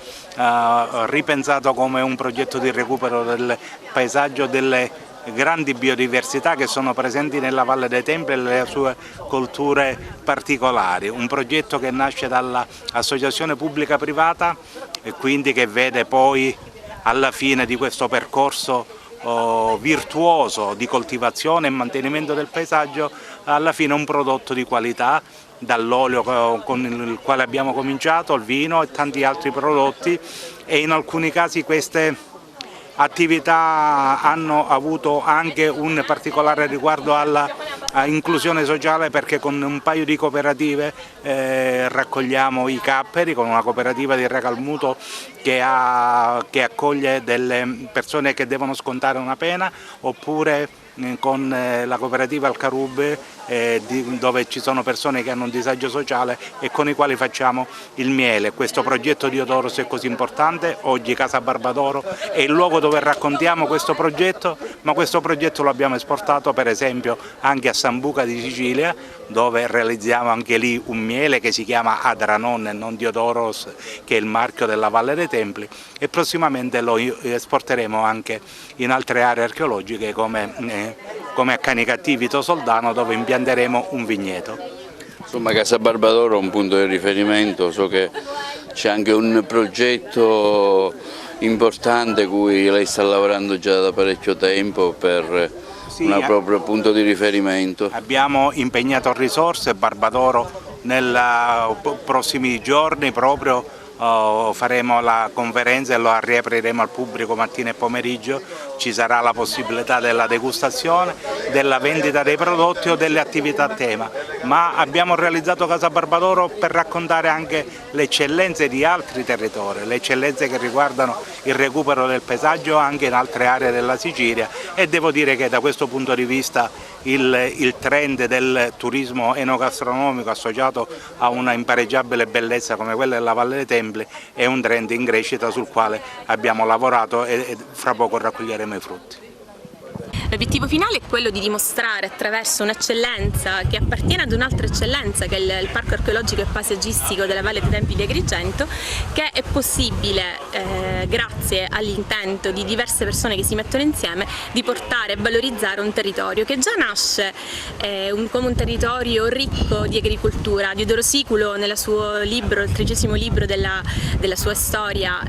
ripensato come un progetto di recupero del paesaggio, delle grandi biodiversità che sono presenti nella Valle dei Templi e le sue colture particolari, un progetto che nasce dall'associazione pubblica privata e quindi che vede poi alla fine di questo percorso virtuoso di coltivazione e mantenimento del paesaggio, alla fine un prodotto di qualità, dall'olio con il quale abbiamo cominciato, il vino e tanti altri prodotti, e in alcuni casi queste attività hanno avuto anche un particolare riguardo alla inclusione sociale, perché con un paio di cooperative raccogliamo i capperi, con una cooperativa di Recalmuto che accoglie delle persone che devono scontare una pena, oppure con la cooperativa Alcarube dove ci sono persone che hanno un disagio sociale e con i quali facciamo il miele. Questo progetto di Diodoros è così importante, oggi Casa Barbadoro è il luogo dove raccontiamo questo progetto, ma questo progetto lo abbiamo esportato per esempio anche a Sambuca di Sicilia, dove realizziamo anche lì un miele che si chiama Adranon e non Diodoros, che è il marchio della Valle dei Templi, e prossimamente lo esporteremo anche in altre aree archeologiche come a Canicattì, Vito Soldano, dove impianteremo un vigneto. Insomma, Casa Barbadoro è un punto di riferimento, so che c'è anche un progetto importante cui lei sta lavorando già da parecchio tempo per un proprio punto di riferimento. Abbiamo impegnato risorse, Barbadoro nei prossimi giorni proprio faremo la conferenza e lo riapriremo al pubblico mattina e pomeriggio, ci sarà la possibilità della degustazione, della vendita dei prodotti o delle attività a tema, ma abbiamo realizzato Casa Barbadoro per raccontare anche le eccellenze di altri territori, le eccellenze che riguardano il recupero del paesaggio anche in altre aree della Sicilia, e devo dire che da questo punto di vista il trend del turismo enogastronomico associato a una impareggiabile bellezza come quella della Valle dei Templi è un trend in crescita sul quale abbiamo lavorato e fra poco raccoglieremo i frutti. L'obiettivo finale è quello di dimostrare attraverso un'eccellenza che appartiene ad un'altra eccellenza, che è il Parco Archeologico e Paesaggistico della Valle dei Templi di Agrigento, che è possibile, grazie all'intento di diverse persone che si mettono insieme, di portare e valorizzare un territorio che già nasce come un territorio ricco di agricoltura. Diodoro Siculo, nel suo libro, il 13° libro della sua storia,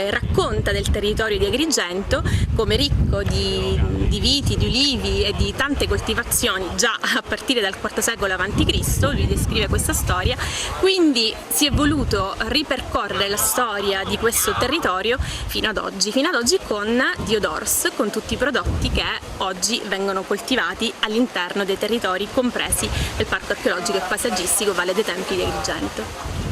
racconta del territorio di Agrigento come ricco di viti, di ulivi e di tante coltivazioni già a partire dal IV secolo a.C., lui descrive questa storia, quindi si è voluto ripercorrere la storia di questo territorio fino ad oggi con Diodoros, con tutti i prodotti che oggi vengono coltivati all'interno dei territori compresi nel Parco Archeologico e Paesaggistico Valle dei Templi di Agrigento.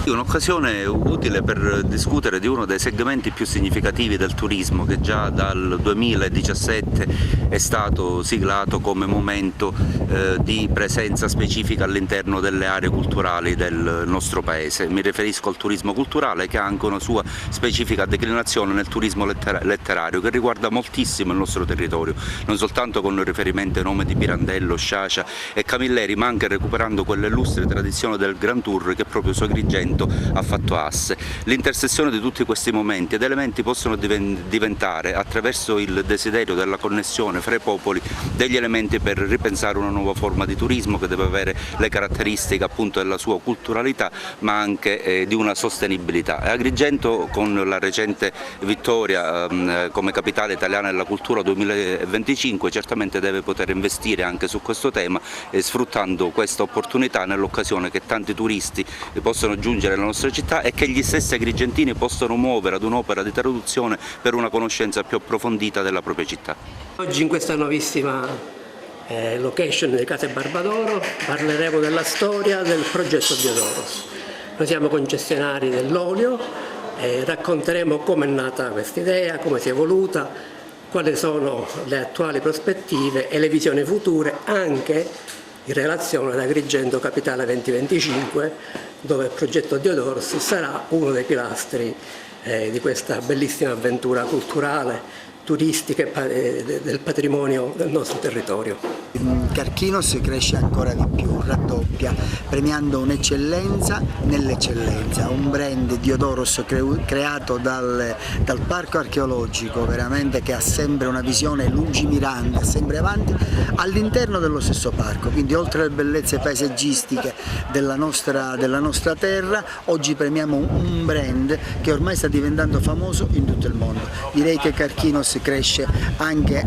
Un'occasione utile per discutere di uno dei segmenti più significativi del turismo, che già dal 2017 è stato siglato come momento di presenza specifica all'interno delle aree culturali del nostro paese. Mi riferisco al turismo culturale, che ha anche una sua specifica declinazione nel turismo letterario, che riguarda moltissimo il nostro territorio, non soltanto con riferimento ai nomi di Pirandello, Sciascia e Camilleri, ma anche recuperando quelle illustri tradizioni del Grand Tour che proprio su Agrigento ha fatto asse. L'intersezione di tutti questi momenti ed elementi possono diventare, attraverso il desiderio della connessione fra i popoli, degli elementi per ripensare una nuova forma di turismo che deve avere le caratteristiche appunto della sua culturalità, ma anche di una sostenibilità. Agrigento, con la recente vittoria come capitale italiana della cultura 2025, certamente deve poter investire anche su questo tema, sfruttando questa opportunità nell'occasione che tanti turisti possono giungere nella nostra città e che gli stessi agrigentini possono muovere ad un'opera di traduzione per una conoscenza più approfondita della propria città. Oggi in questa nuovissima location di Casa Barbadoro parleremo della storia del progetto Diodoros. Noi siamo concessionari dell'olio e racconteremo come è nata questa idea, come si è evoluta, quali sono le attuali prospettive e le visioni future, anche in relazione ad Agrigento Capitale 2025, dove il progetto Diodoros sarà uno dei pilastri di questa bellissima avventura culturale, turistica e del patrimonio del nostro territorio. Carchinos cresce ancora di più, raddoppia, premiando un'eccellenza nell'eccellenza, un brand Diodoros creato dal Parco Archeologico, veramente, che ha sempre una visione lungimirante, sempre avanti, all'interno dello stesso parco. Quindi oltre alle bellezze paesaggistiche della nostra terra, oggi premiamo un brand che ormai sta diventando famoso in tutto il mondo. Direi che Carchinos Agrigentus cresce anche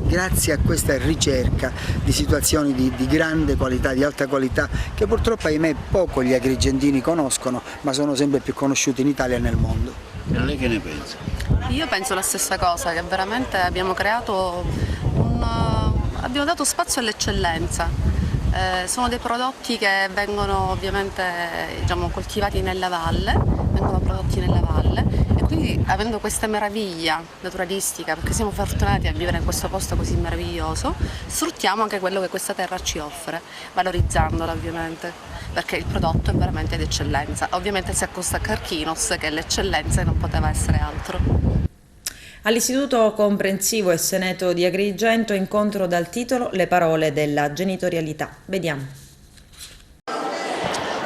grazie a questa ricerca di situazioni di grande qualità, di alta qualità, che purtroppo ahimè poco gli agrigentini conoscono, ma sono sempre più conosciuti in Italia e nel mondo. E lei che ne pensa? Io penso la stessa cosa, che veramente abbiamo creato abbiamo dato spazio all'eccellenza. Sono dei prodotti che vengono ovviamente coltivati nella valle, vengono prodotti nella valle, e quindi avendo questa meraviglia naturalistica, perché siamo fortunati a vivere in questo posto così meraviglioso, sfruttiamo anche quello che questa terra ci offre, valorizzandola ovviamente, perché il prodotto è veramente d'eccellenza. Ovviamente si accosta a Carchinos, che è l'eccellenza e non poteva essere altro. All'Istituto Comprensivo e Seneto di Agrigento, incontro dal titolo Le parole della genitorialità. Vediamo.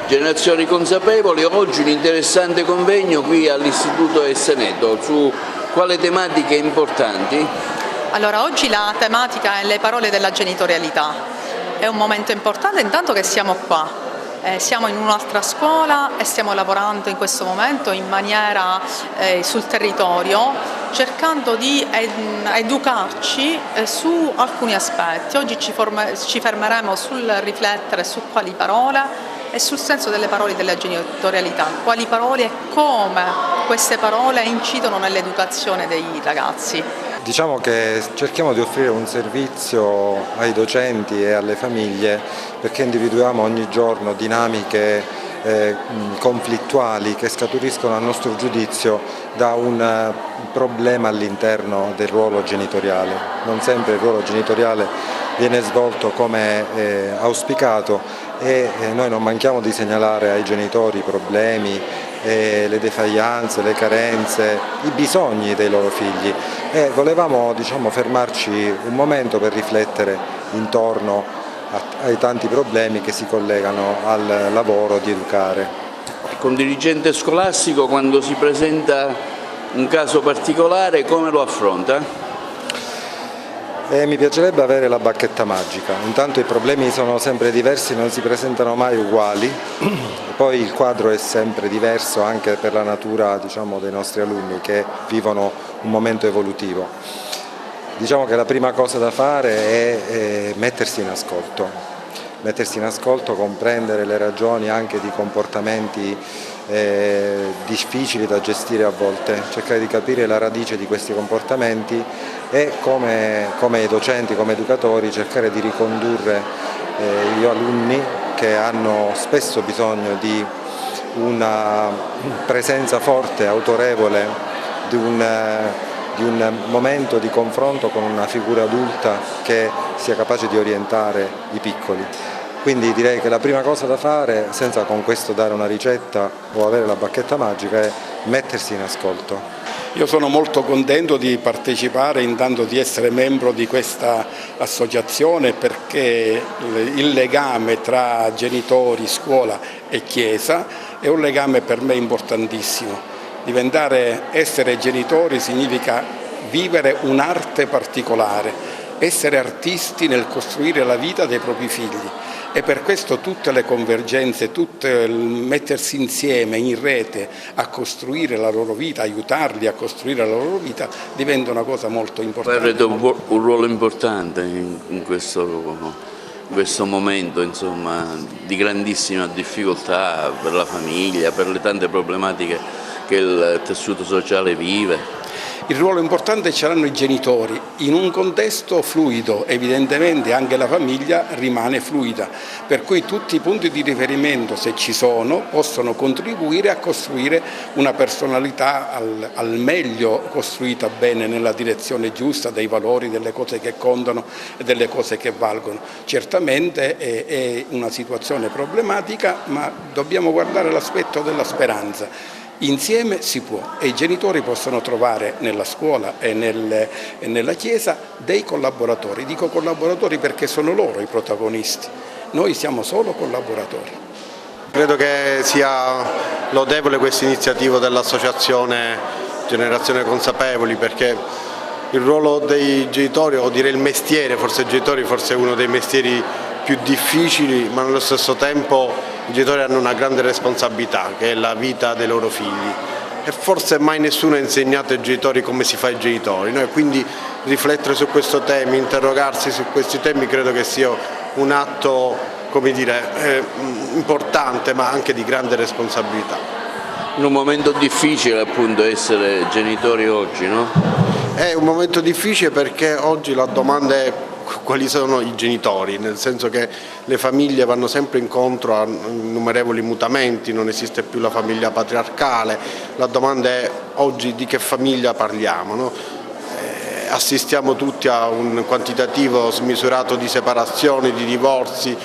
Generazioni consapevoli, oggi un interessante convegno qui all'Istituto e Seneto, su quale tematiche importanti? Allora, oggi la tematica è le parole della genitorialità. È un momento importante intanto che siamo qua. Siamo in un'altra scuola e stiamo lavorando in questo momento in maniera sul territorio, cercando di educarci su alcuni aspetti. Oggi ci fermeremo sul riflettere su quali parole e sul senso delle parole della genitorialità, quali parole e come queste parole incidono nell'educazione dei ragazzi. Diciamo che cerchiamo di offrire un servizio ai docenti e alle famiglie, perché individuiamo ogni giorno dinamiche conflittuali che scaturiscono a nostro giudizio da un problema all'interno del ruolo genitoriale. Non sempre il ruolo genitoriale viene svolto come auspicato e noi non manchiamo di segnalare ai genitori i problemi, le defaillanze, le carenze, i bisogni dei loro figli, e volevamo fermarci un momento per riflettere intorno ai tanti problemi che si collegano al lavoro di educare. Con dirigente scolastico, quando si presenta un caso particolare, come lo affronta? Mi piacerebbe avere la bacchetta magica. Intanto i problemi sono sempre diversi, non si presentano mai uguali, poi il quadro è sempre diverso anche per la natura dei nostri alunni che vivono un momento evolutivo. Diciamo che la prima cosa da fare è mettersi in ascolto, comprendere le ragioni anche di comportamenti difficili da gestire a volte, cercare di capire la radice di questi comportamenti e come docenti, come educatori, cercare di ricondurre gli alunni che hanno spesso bisogno di una presenza forte, autorevole, di un momento di confronto con una figura adulta che sia capace di orientare i piccoli. Quindi direi che la prima cosa da fare, senza con questo dare una ricetta o avere la bacchetta magica, è mettersi in ascolto. Io sono molto contento di partecipare, intanto di essere membro di questa associazione, perché il legame tra genitori, scuola e chiesa è un legame per me importantissimo. Essere genitori significa vivere un'arte particolare, essere artisti nel costruire la vita dei propri figli. E per questo tutte le convergenze, mettersi insieme in rete a costruire la loro vita, aiutarli a costruire la loro vita, diventa una cosa molto importante. Avete un ruolo importante in questo momento, insomma, di grandissima difficoltà per la famiglia, per le tante problematiche che il tessuto sociale vive. Il ruolo importante ce l'hanno i genitori, in un contesto fluido, evidentemente anche la famiglia rimane fluida, per cui tutti i punti di riferimento, se ci sono, possono contribuire a costruire una personalità al meglio costruita bene nella direzione giusta dei valori, delle cose che contano e delle cose che valgono. Certamente è una situazione problematica, ma dobbiamo guardare l'aspetto della speranza. Insieme si può, e i genitori possono trovare nella scuola e nella chiesa dei collaboratori. Dico collaboratori perché sono loro i protagonisti, noi siamo solo collaboratori. Credo che sia lodevole questa iniziativa dell'associazione Generazione Consapevoli, perché il ruolo dei genitori, o direi il mestiere, forse i genitori forse è uno dei mestieri più difficili, ma nello stesso tempo i genitori hanno una grande responsabilità, che è la vita dei loro figli, e forse mai nessuno ha insegnato ai genitori come si fa ai genitori, no? E quindi riflettere su questo tema, interrogarsi su questi temi credo che sia un atto, come dire, importante ma anche di grande responsabilità. In un momento difficile appunto essere genitori oggi, no? È un momento difficile perché oggi la domanda è quali sono i genitori, nel senso che le famiglie vanno sempre incontro a innumerevoli mutamenti, non esiste più la famiglia patriarcale, la domanda è oggi di che famiglia parliamo, no? Assistiamo tutti a un quantitativo smisurato di separazioni, di divorzi,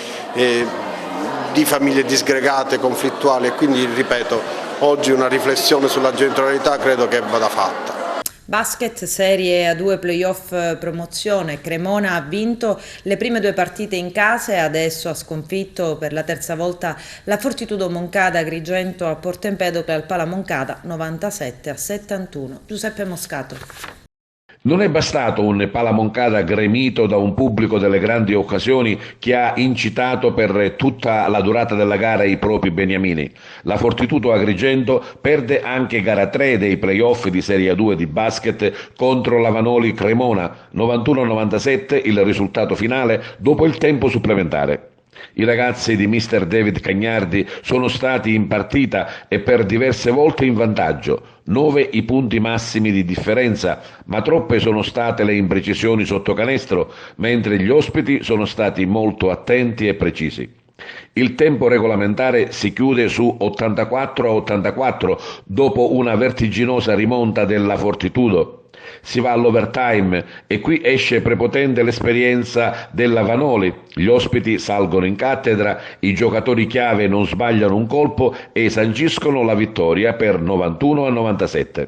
di famiglie disgregate, conflittuali e quindi, ripeto, oggi una riflessione sulla genitorialità credo che vada fatta. Basket Serie A2 Playoff Promozione. Cremona ha vinto le prime 2 partite in casa e adesso ha sconfitto per la terza volta la Fortitudo Moncada Agrigento a Porto Empedocle al Pala Moncada 97-71. Giuseppe Moscato. Non è bastato un Pala Moncada gremito da un pubblico delle grandi occasioni che ha incitato per tutta la durata della gara i propri beniamini. La Fortitudo Agrigento perde anche gara 3 dei playoff di Serie A2 di basket contro la Vanoli Cremona, 91-97 il risultato finale dopo il tempo supplementare. I ragazzi di mister David Cagnardi sono stati in partita e per diverse volte in vantaggio, 9 i punti massimi di differenza, ma troppe sono state le imprecisioni sotto canestro, mentre gli ospiti sono stati molto attenti e precisi. Il tempo regolamentare si chiude su 84-84 dopo una vertiginosa rimonta della Fortitudo. Si va all'overtime e qui esce prepotente l'esperienza della Vanoli. Gli ospiti salgono in cattedra, i giocatori chiave non sbagliano un colpo e sanciscono la vittoria per 91-97.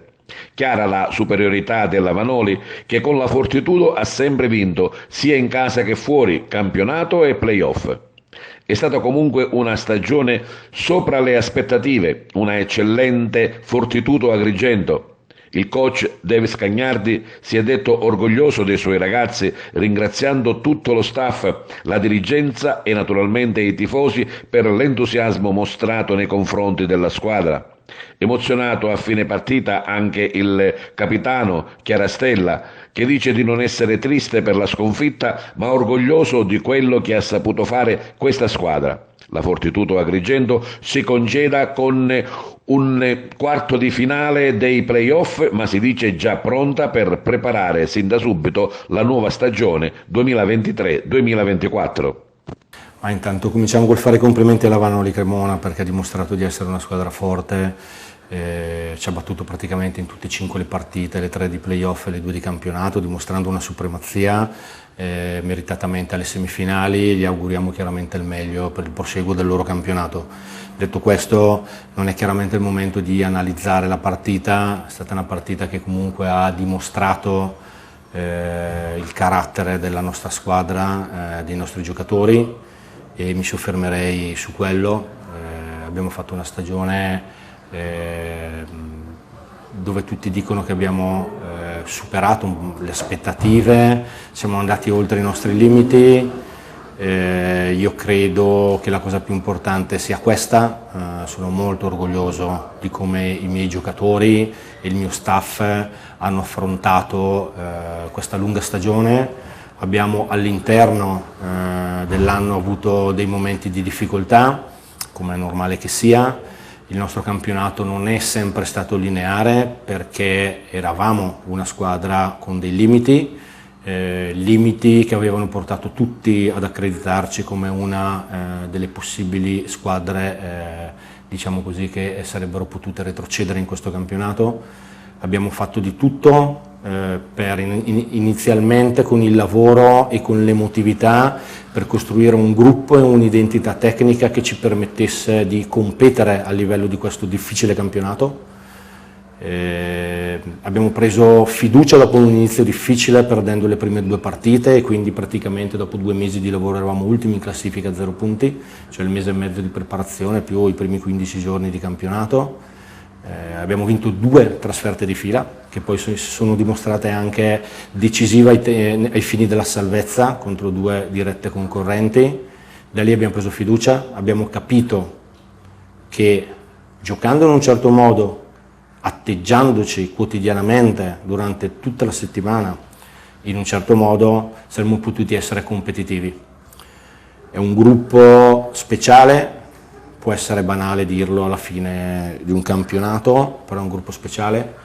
Chiara la superiorità della Vanoli che con la Fortitudo ha sempre vinto sia in casa che fuori, campionato e playoff. È stata comunque una stagione sopra le aspettative, una eccellente Fortitudo Agrigento. Il coach Davis Cagnardi si è detto orgoglioso dei suoi ragazzi, ringraziando tutto lo staff, la dirigenza e naturalmente i tifosi per l'entusiasmo mostrato nei confronti della squadra. Emozionato a fine partita anche il capitano Chiarastella, che dice di non essere triste per la sconfitta, ma orgoglioso di quello che ha saputo fare questa squadra. La Fortitudo Agrigento si congeda con un quarto di finale dei playoff, ma si dice già pronta per preparare sin da subito la nuova stagione 2023-2024. Ma intanto cominciamo col fare i complimenti alla Vanoli Cremona perché ha dimostrato di essere una squadra forte, ci ha battuto praticamente in tutte e 5 le partite, le 3 di playoff e le 2 di campionato, dimostrando una supremazia meritatamente alle semifinali. Gli auguriamo chiaramente il meglio per il proseguo del loro campionato. Detto questo, non è chiaramente il momento di analizzare la partita, è stata una partita che comunque ha dimostrato il carattere della nostra squadra, dei nostri giocatori, e mi soffermerei su quello. Abbiamo fatto una stagione dove tutti dicono che abbiamo superato le aspettative, siamo andati oltre i nostri limiti. Io credo che la cosa più importante sia questa. Sono molto orgoglioso di come i miei giocatori e il mio staff hanno affrontato questa lunga stagione. Abbiamo all'interno dell'anno avuto dei momenti di difficoltà, come è normale che sia. Il nostro campionato non è sempre stato lineare perché eravamo una squadra con dei limiti che avevano portato tutti ad accreditarci come una delle possibili squadre, diciamo così, che sarebbero potute retrocedere in questo campionato. Abbiamo fatto di tutto inizialmente con il lavoro e con l'emotività per costruire un gruppo e un'identità tecnica che ci permettesse di competere a livello di questo difficile campionato. Abbiamo preso fiducia dopo un inizio difficile perdendo le prime 2 partite e quindi praticamente dopo 2 mesi di lavoro eravamo ultimi in classifica a 0 punti, cioè il mese e mezzo di preparazione più i primi 15 giorni di campionato. Abbiamo vinto 2 trasferte di fila che poi si sono dimostrate anche decisive ai fini della salvezza contro 2 dirette concorrenti. Da lì abbiamo preso fiducia, abbiamo capito che giocando in un certo modo atteggiandoci quotidianamente durante tutta la settimana in un certo modo, saremmo potuti essere competitivi. È un gruppo speciale, può essere banale dirlo alla fine di un campionato, però è un gruppo speciale,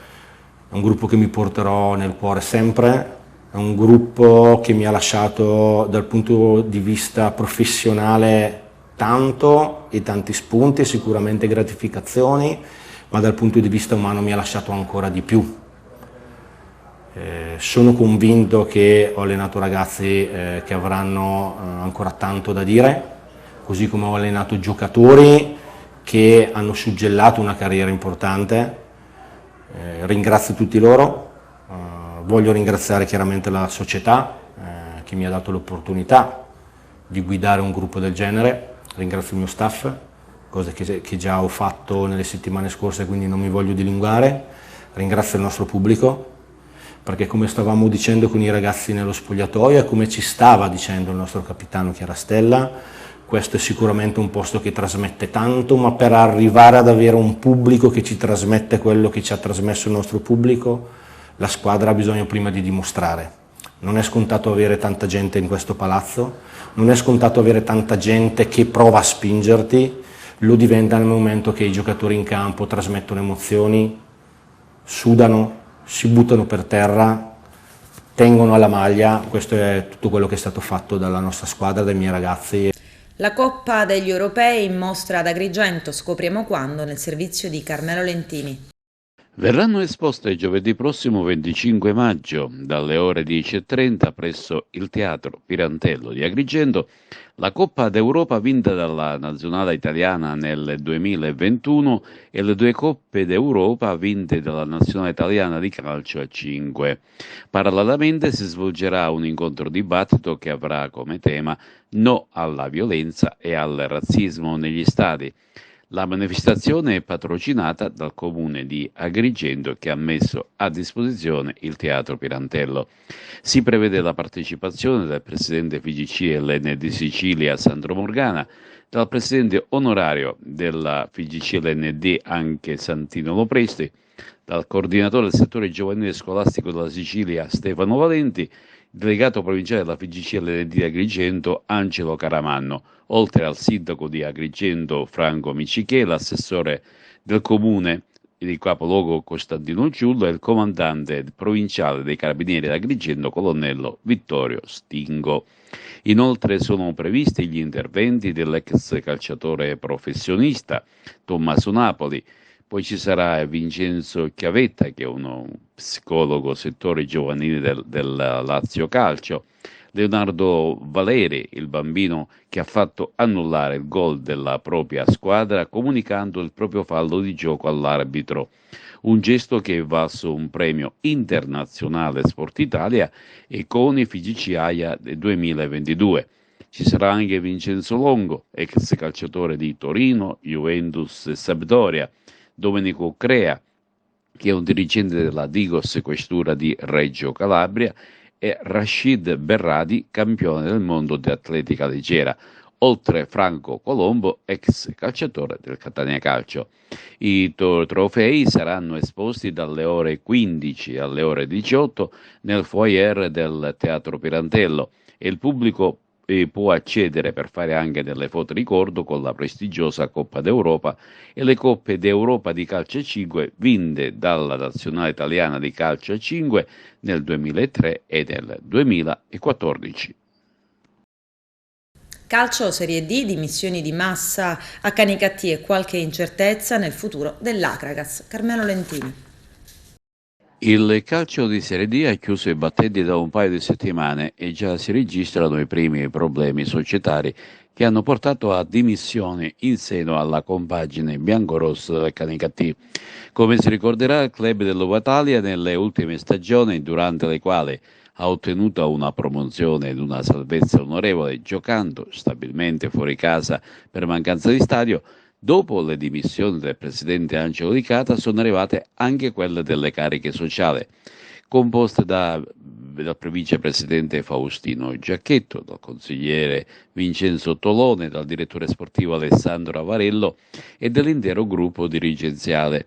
è un gruppo che mi porterò nel cuore sempre, è un gruppo che mi ha lasciato dal punto di vista professionale tanto e tanti spunti, sicuramente gratificazioni, ma dal punto di vista umano mi ha lasciato ancora di più. Sono convinto che ho allenato ragazzi che avranno ancora tanto da dire, così come ho allenato giocatori che hanno suggellato una carriera importante. Ringrazio tutti loro, voglio ringraziare chiaramente la società che mi ha dato l'opportunità di guidare un gruppo del genere, ringrazio il mio staff, cosa che già ho fatto nelle settimane scorse, quindi non mi voglio dilungare, ringrazio il nostro pubblico, perché come stavamo dicendo con i ragazzi nello spogliatoio e come ci stava dicendo il nostro capitano Chiarastella, questo è sicuramente un posto che trasmette tanto, ma per arrivare ad avere un pubblico che ci trasmette quello che ci ha trasmesso il nostro pubblico, la squadra ha bisogno prima di dimostrare. Non è scontato avere tanta gente in questo palazzo, non è scontato avere tanta gente che prova a spingerti, lo diventa nel momento che i giocatori in campo trasmettono emozioni, sudano, si buttano per terra, tengono alla maglia. Questo è tutto quello che è stato fatto dalla nostra squadra, dai miei ragazzi. La Coppa degli Europei in mostra ad Agrigento, scopriamo quando, nel servizio di Carmelo Lentini. Verranno esposte giovedì prossimo 25 maggio dalle ore 10:30 presso il Teatro Pirantello di Agrigento la Coppa d'Europa vinta dalla nazionale italiana nel 2021 e le 2 Coppe d'Europa vinte dalla nazionale italiana di calcio a 5. Parallelamente si svolgerà un incontro dibattito che avrà come tema No alla violenza e al razzismo negli stadi. La manifestazione è patrocinata dal comune di Agrigento che ha messo a disposizione il Teatro Pirantello. Si prevede la partecipazione del presidente FIGCL di Sicilia Sandro Morgana, dal presidente onorario della FIGCL anche Santino Lopresti, dal coordinatore del settore giovanile scolastico della Sicilia Stefano Valenti, delegato provinciale della FIGCL di Agrigento Angelo Caramanno, oltre al sindaco di Agrigento Franco Micichè, l'assessore del comune di capoluogo Costantino Ciullo e il comandante provinciale dei carabinieri di Agrigento colonnello Vittorio Stingo. Inoltre sono previsti gli interventi dell'ex calciatore professionista Tommaso Napoli. Poi ci sarà Vincenzo Chiavetta, che è uno psicologo settore giovanile del Lazio Calcio, Leonardo Valeri, il bambino che ha fatto annullare il gol della propria squadra comunicando il proprio fallo di gioco all'arbitro, un gesto che è valso un premio internazionale Sport Italia e CONI FIGC AIA 2022. Ci sarà anche Vincenzo Longo, ex calciatore di Torino, Juventus e Sampdoria, Domenico Crea, che è un dirigente della Digos Questura di Reggio Calabria, e Rashid Berradi, campione del mondo di atletica leggera, oltre Franco Colombo, ex calciatore del Catania Calcio. I trofei saranno esposti dalle ore 15 alle ore 18 nel foyer del Teatro Pirantello e il pubblico può accedere per fare anche delle foto ricordo con la prestigiosa Coppa d'Europa e le Coppe d'Europa di calcio a 5 vinte dalla nazionale italiana di calcio a 5 nel 2003 e nel 2014. Calcio Serie D, dimissioni di massa a Canicattì e qualche incertezza nel futuro dell'Acragas. Carmelo Lentini. Il calcio di Serie D ha chiuso i battenti da un paio di settimane e già si registrano i primi problemi societari che hanno portato a dimissioni in seno alla compagine biancorossa del Canicattì. Come si ricorderà, il club dell'Ovatalia nelle ultime stagioni, durante le quali ha ottenuto una promozione ed una salvezza onorevole giocando stabilmente fuori casa per mancanza di stadio, dopo le dimissioni del presidente Angelo Licata sono arrivate anche quelle delle cariche sociali, composte dal vicepresidente Faustino Giacchetto, dal consigliere Vincenzo Tolone, dal direttore sportivo Alessandro Avarello e dell'intero gruppo dirigenziale.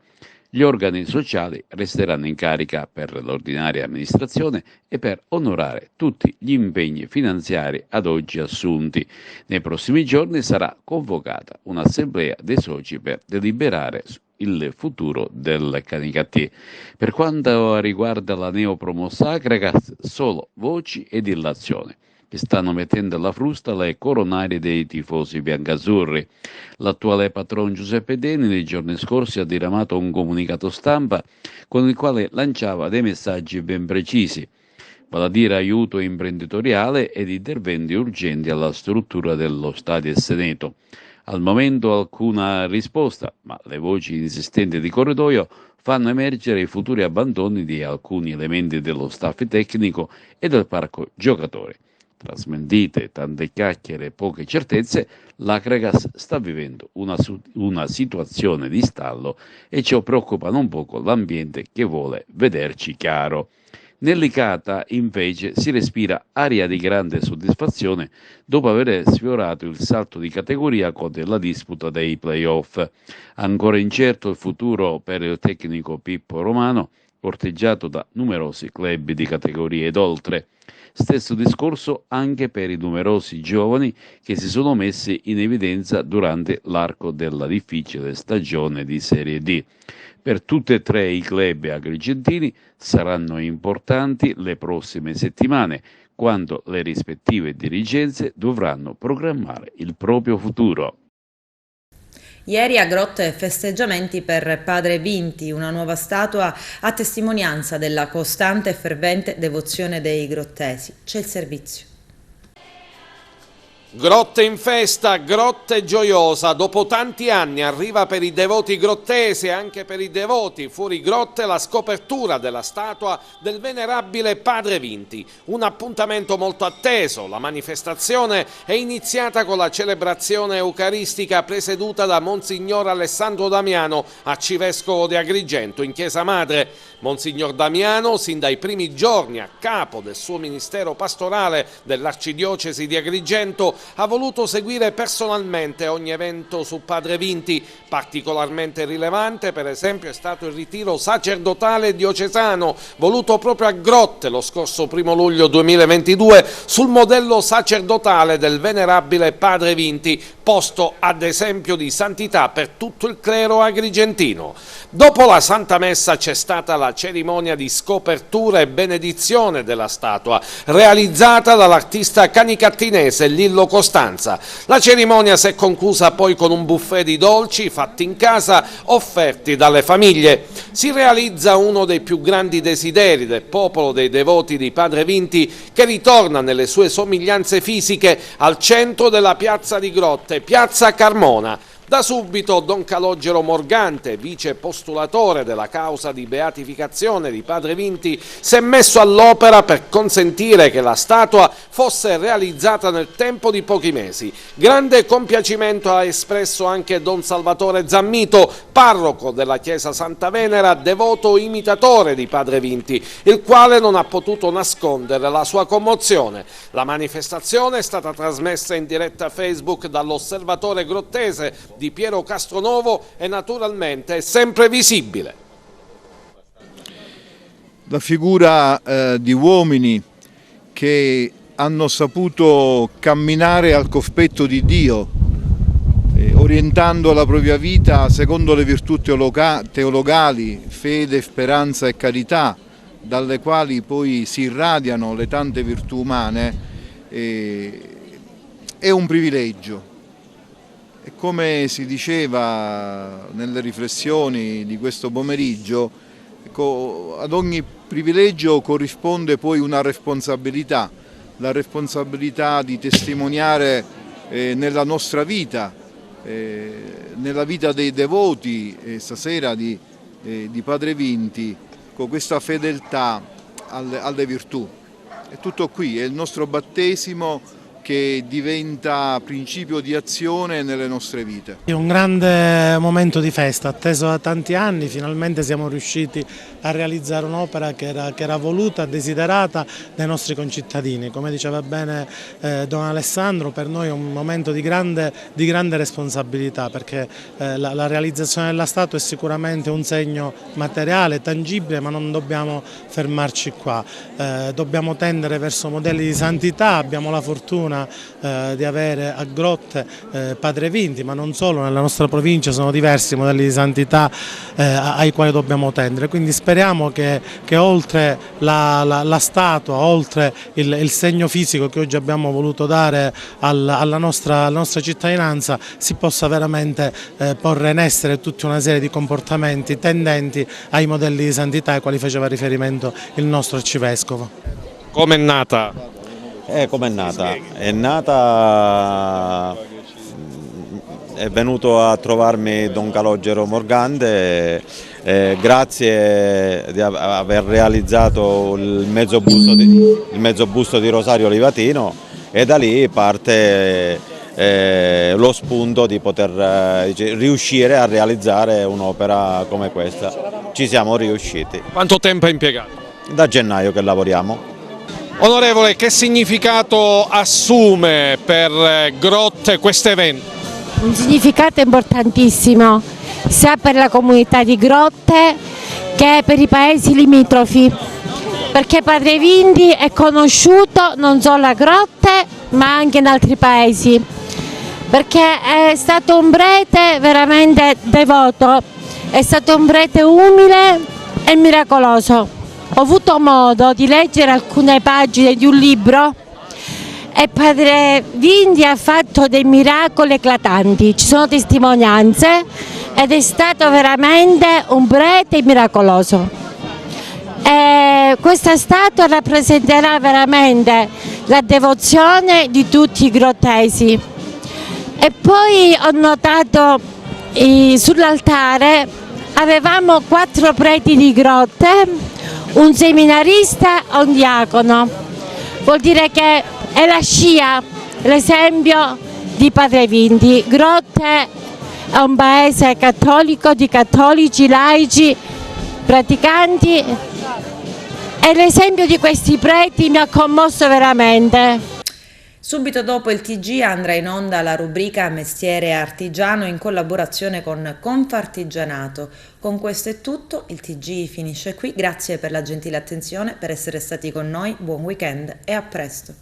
Gli organi sociali resteranno in carica per l'ordinaria amministrazione e per onorare tutti gli impegni finanziari ad oggi assunti. Nei prossimi giorni sarà convocata un'assemblea dei soci per deliberare il futuro del Canicattì. Per quanto riguarda la neopromossa Agregas, solo voci ed illazione che stanno mettendo alla frusta le coronarie dei tifosi biancazzurri. L'attuale patron Giuseppe Deni nei giorni scorsi ha diramato un comunicato stampa con il quale lanciava dei messaggi ben precisi, vale a dire aiuto imprenditoriale ed interventi urgenti alla struttura dello Stadio Seneto. Al momento alcuna risposta, ma le voci insistenti di corridoio fanno emergere i futuri abbandoni di alcuni elementi dello staff tecnico e del parco giocatori. Tra smentite, tante chiacchiere e poche certezze, l'Agregas sta vivendo una situazione di stallo e ciò preoccupa non poco l'ambiente che vuole vederci chiaro. Nell'Icata invece si respira aria di grande soddisfazione dopo aver sfiorato il salto di categoria con la disputa dei play-off. Ancora incerto il futuro per il tecnico Pippo Romano, corteggiato da numerosi club di categorie ed oltre. Stesso discorso anche per i numerosi giovani che si sono messi in evidenza durante l'arco della difficile stagione di Serie D. Per tutti e tre i club agrigentini saranno importanti le prossime settimane, quando le rispettive dirigenze dovranno programmare il proprio futuro. Ieri a Grotte festeggiamenti per Padre Vinti, una nuova statua a testimonianza della costante e fervente devozione dei grottesi. C'è il servizio. Grotte in festa, Grotte gioiosa, dopo tanti anni arriva per i devoti grottesi e anche per i devoti fuori grotte la scopertura della statua del venerabile Padre Vinti, un appuntamento molto atteso. La manifestazione è iniziata con la celebrazione eucaristica presieduta da Monsignor Alessandro Damiano, arcivescovo di Agrigento in Chiesa Madre. Monsignor Damiano, sin dai primi giorni a capo del suo ministero pastorale dell'arcidiocesi di Agrigento, ha voluto seguire personalmente ogni evento su Padre Vinti. Particolarmente rilevante, per esempio, è stato il ritiro sacerdotale diocesano voluto proprio a Grotte lo scorso 1 luglio 2022 sul modello sacerdotale del venerabile Padre Vinti, posto ad esempio di santità per tutto il clero agrigentino. Dopo la Santa Messa c'è stata la cerimonia di scopertura e benedizione della statua, realizzata dall'artista canicattinese Lillo Costanza. La cerimonia si è conclusa poi con un buffet di dolci fatti in casa, offerti dalle famiglie. Si realizza uno dei più grandi desideri del popolo dei devoti di Padre Vinti, che ritorna nelle sue somiglianze fisiche al centro della piazza di Grotte, piazza Carmona. Da subito Don Calogero Morgante, vice postulatore della causa di beatificazione di Padre Vinti, si è messo all'opera per consentire che la statua fosse realizzata nel tempo di pochi mesi. Grande compiacimento ha espresso anche Don Salvatore Zammito, parroco della chiesa Santa Venera, devoto imitatore di Padre Vinti, il quale non ha potuto nascondere la sua commozione. La manifestazione è stata trasmessa in diretta Facebook dall'Osservatore Grottese di Piero Castronovo e naturalmente è sempre visibile. La figura di uomini che hanno saputo camminare al cospetto di Dio, orientando la propria vita secondo le virtù teologali, fede, speranza e carità, dalle quali poi si irradiano le tante virtù umane, è un privilegio. E come si diceva nelle riflessioni di questo pomeriggio, ad ogni privilegio corrisponde poi una responsabilità, la responsabilità di testimoniare nella nostra vita, nella vita dei devoti stasera di Padre Vinti, con questa fedeltà alle virtù. È tutto qui, è il nostro battesimo che diventa principio di azione nelle nostre vite. È un grande momento di festa, atteso da tanti anni, finalmente siamo riusciti a realizzare un'opera che era voluta, desiderata dai nostri concittadini. Come diceva bene Don Alessandro, per noi è un momento di grande responsabilità, perché la realizzazione della statua è sicuramente un segno materiale, tangibile, ma non dobbiamo fermarci qua, dobbiamo tendere verso modelli di santità. Abbiamo la fortuna di avere a Grotte Padre Vinti, ma non solo, nella nostra provincia sono diversi modelli di santità ai quali dobbiamo tendere, quindi speriamo che oltre la statua, oltre il segno fisico che oggi abbiamo voluto dare alla nostra cittadinanza, si possa veramente porre in essere tutta una serie di comportamenti tendenti ai modelli di santità ai quali faceva riferimento il nostro arcivescovo. Com'è nata? Com'è nata? È venuto a trovarmi Don Calogero Morgante, grazie di aver realizzato il mezzo busto di Rosario Livatino, e da lì parte lo spunto di poter riuscire a realizzare un'opera come questa. Ci siamo riusciti. Quanto tempo è impiegato? Da gennaio che lavoriamo. Onorevole, che significato assume per Grotte questo evento? Un significato importantissimo, sia per la comunità di Grotte che per i paesi limitrofi, perché Padre Vinti è conosciuto non solo a Grotte ma anche in altri paesi, perché è stato un prete veramente devoto, è stato un prete umile e miracoloso. Ho avuto modo di leggere alcune pagine di un libro e Padre Vinti ha fatto dei miracoli eclatanti, ci sono testimonianze ed è stato veramente un prete miracoloso. E questa statua rappresenterà veramente la devozione di tutti i grottesi. E poi ho notato sull'altare avevamo 4 preti di Grotte, un seminarista e un diacono. Vuol dire che è la scia, l'esempio di Padre Vinti. Grotte è un paese cattolico, di cattolici, laici, praticanti, e l'esempio di questi preti mi ha commosso veramente. Subito dopo il TG andrà in onda la rubrica Mestiere Artigiano in collaborazione con Confartigianato. Con questo è tutto, il TG finisce qui, grazie per la gentile attenzione, per essere stati con noi, buon weekend e a presto.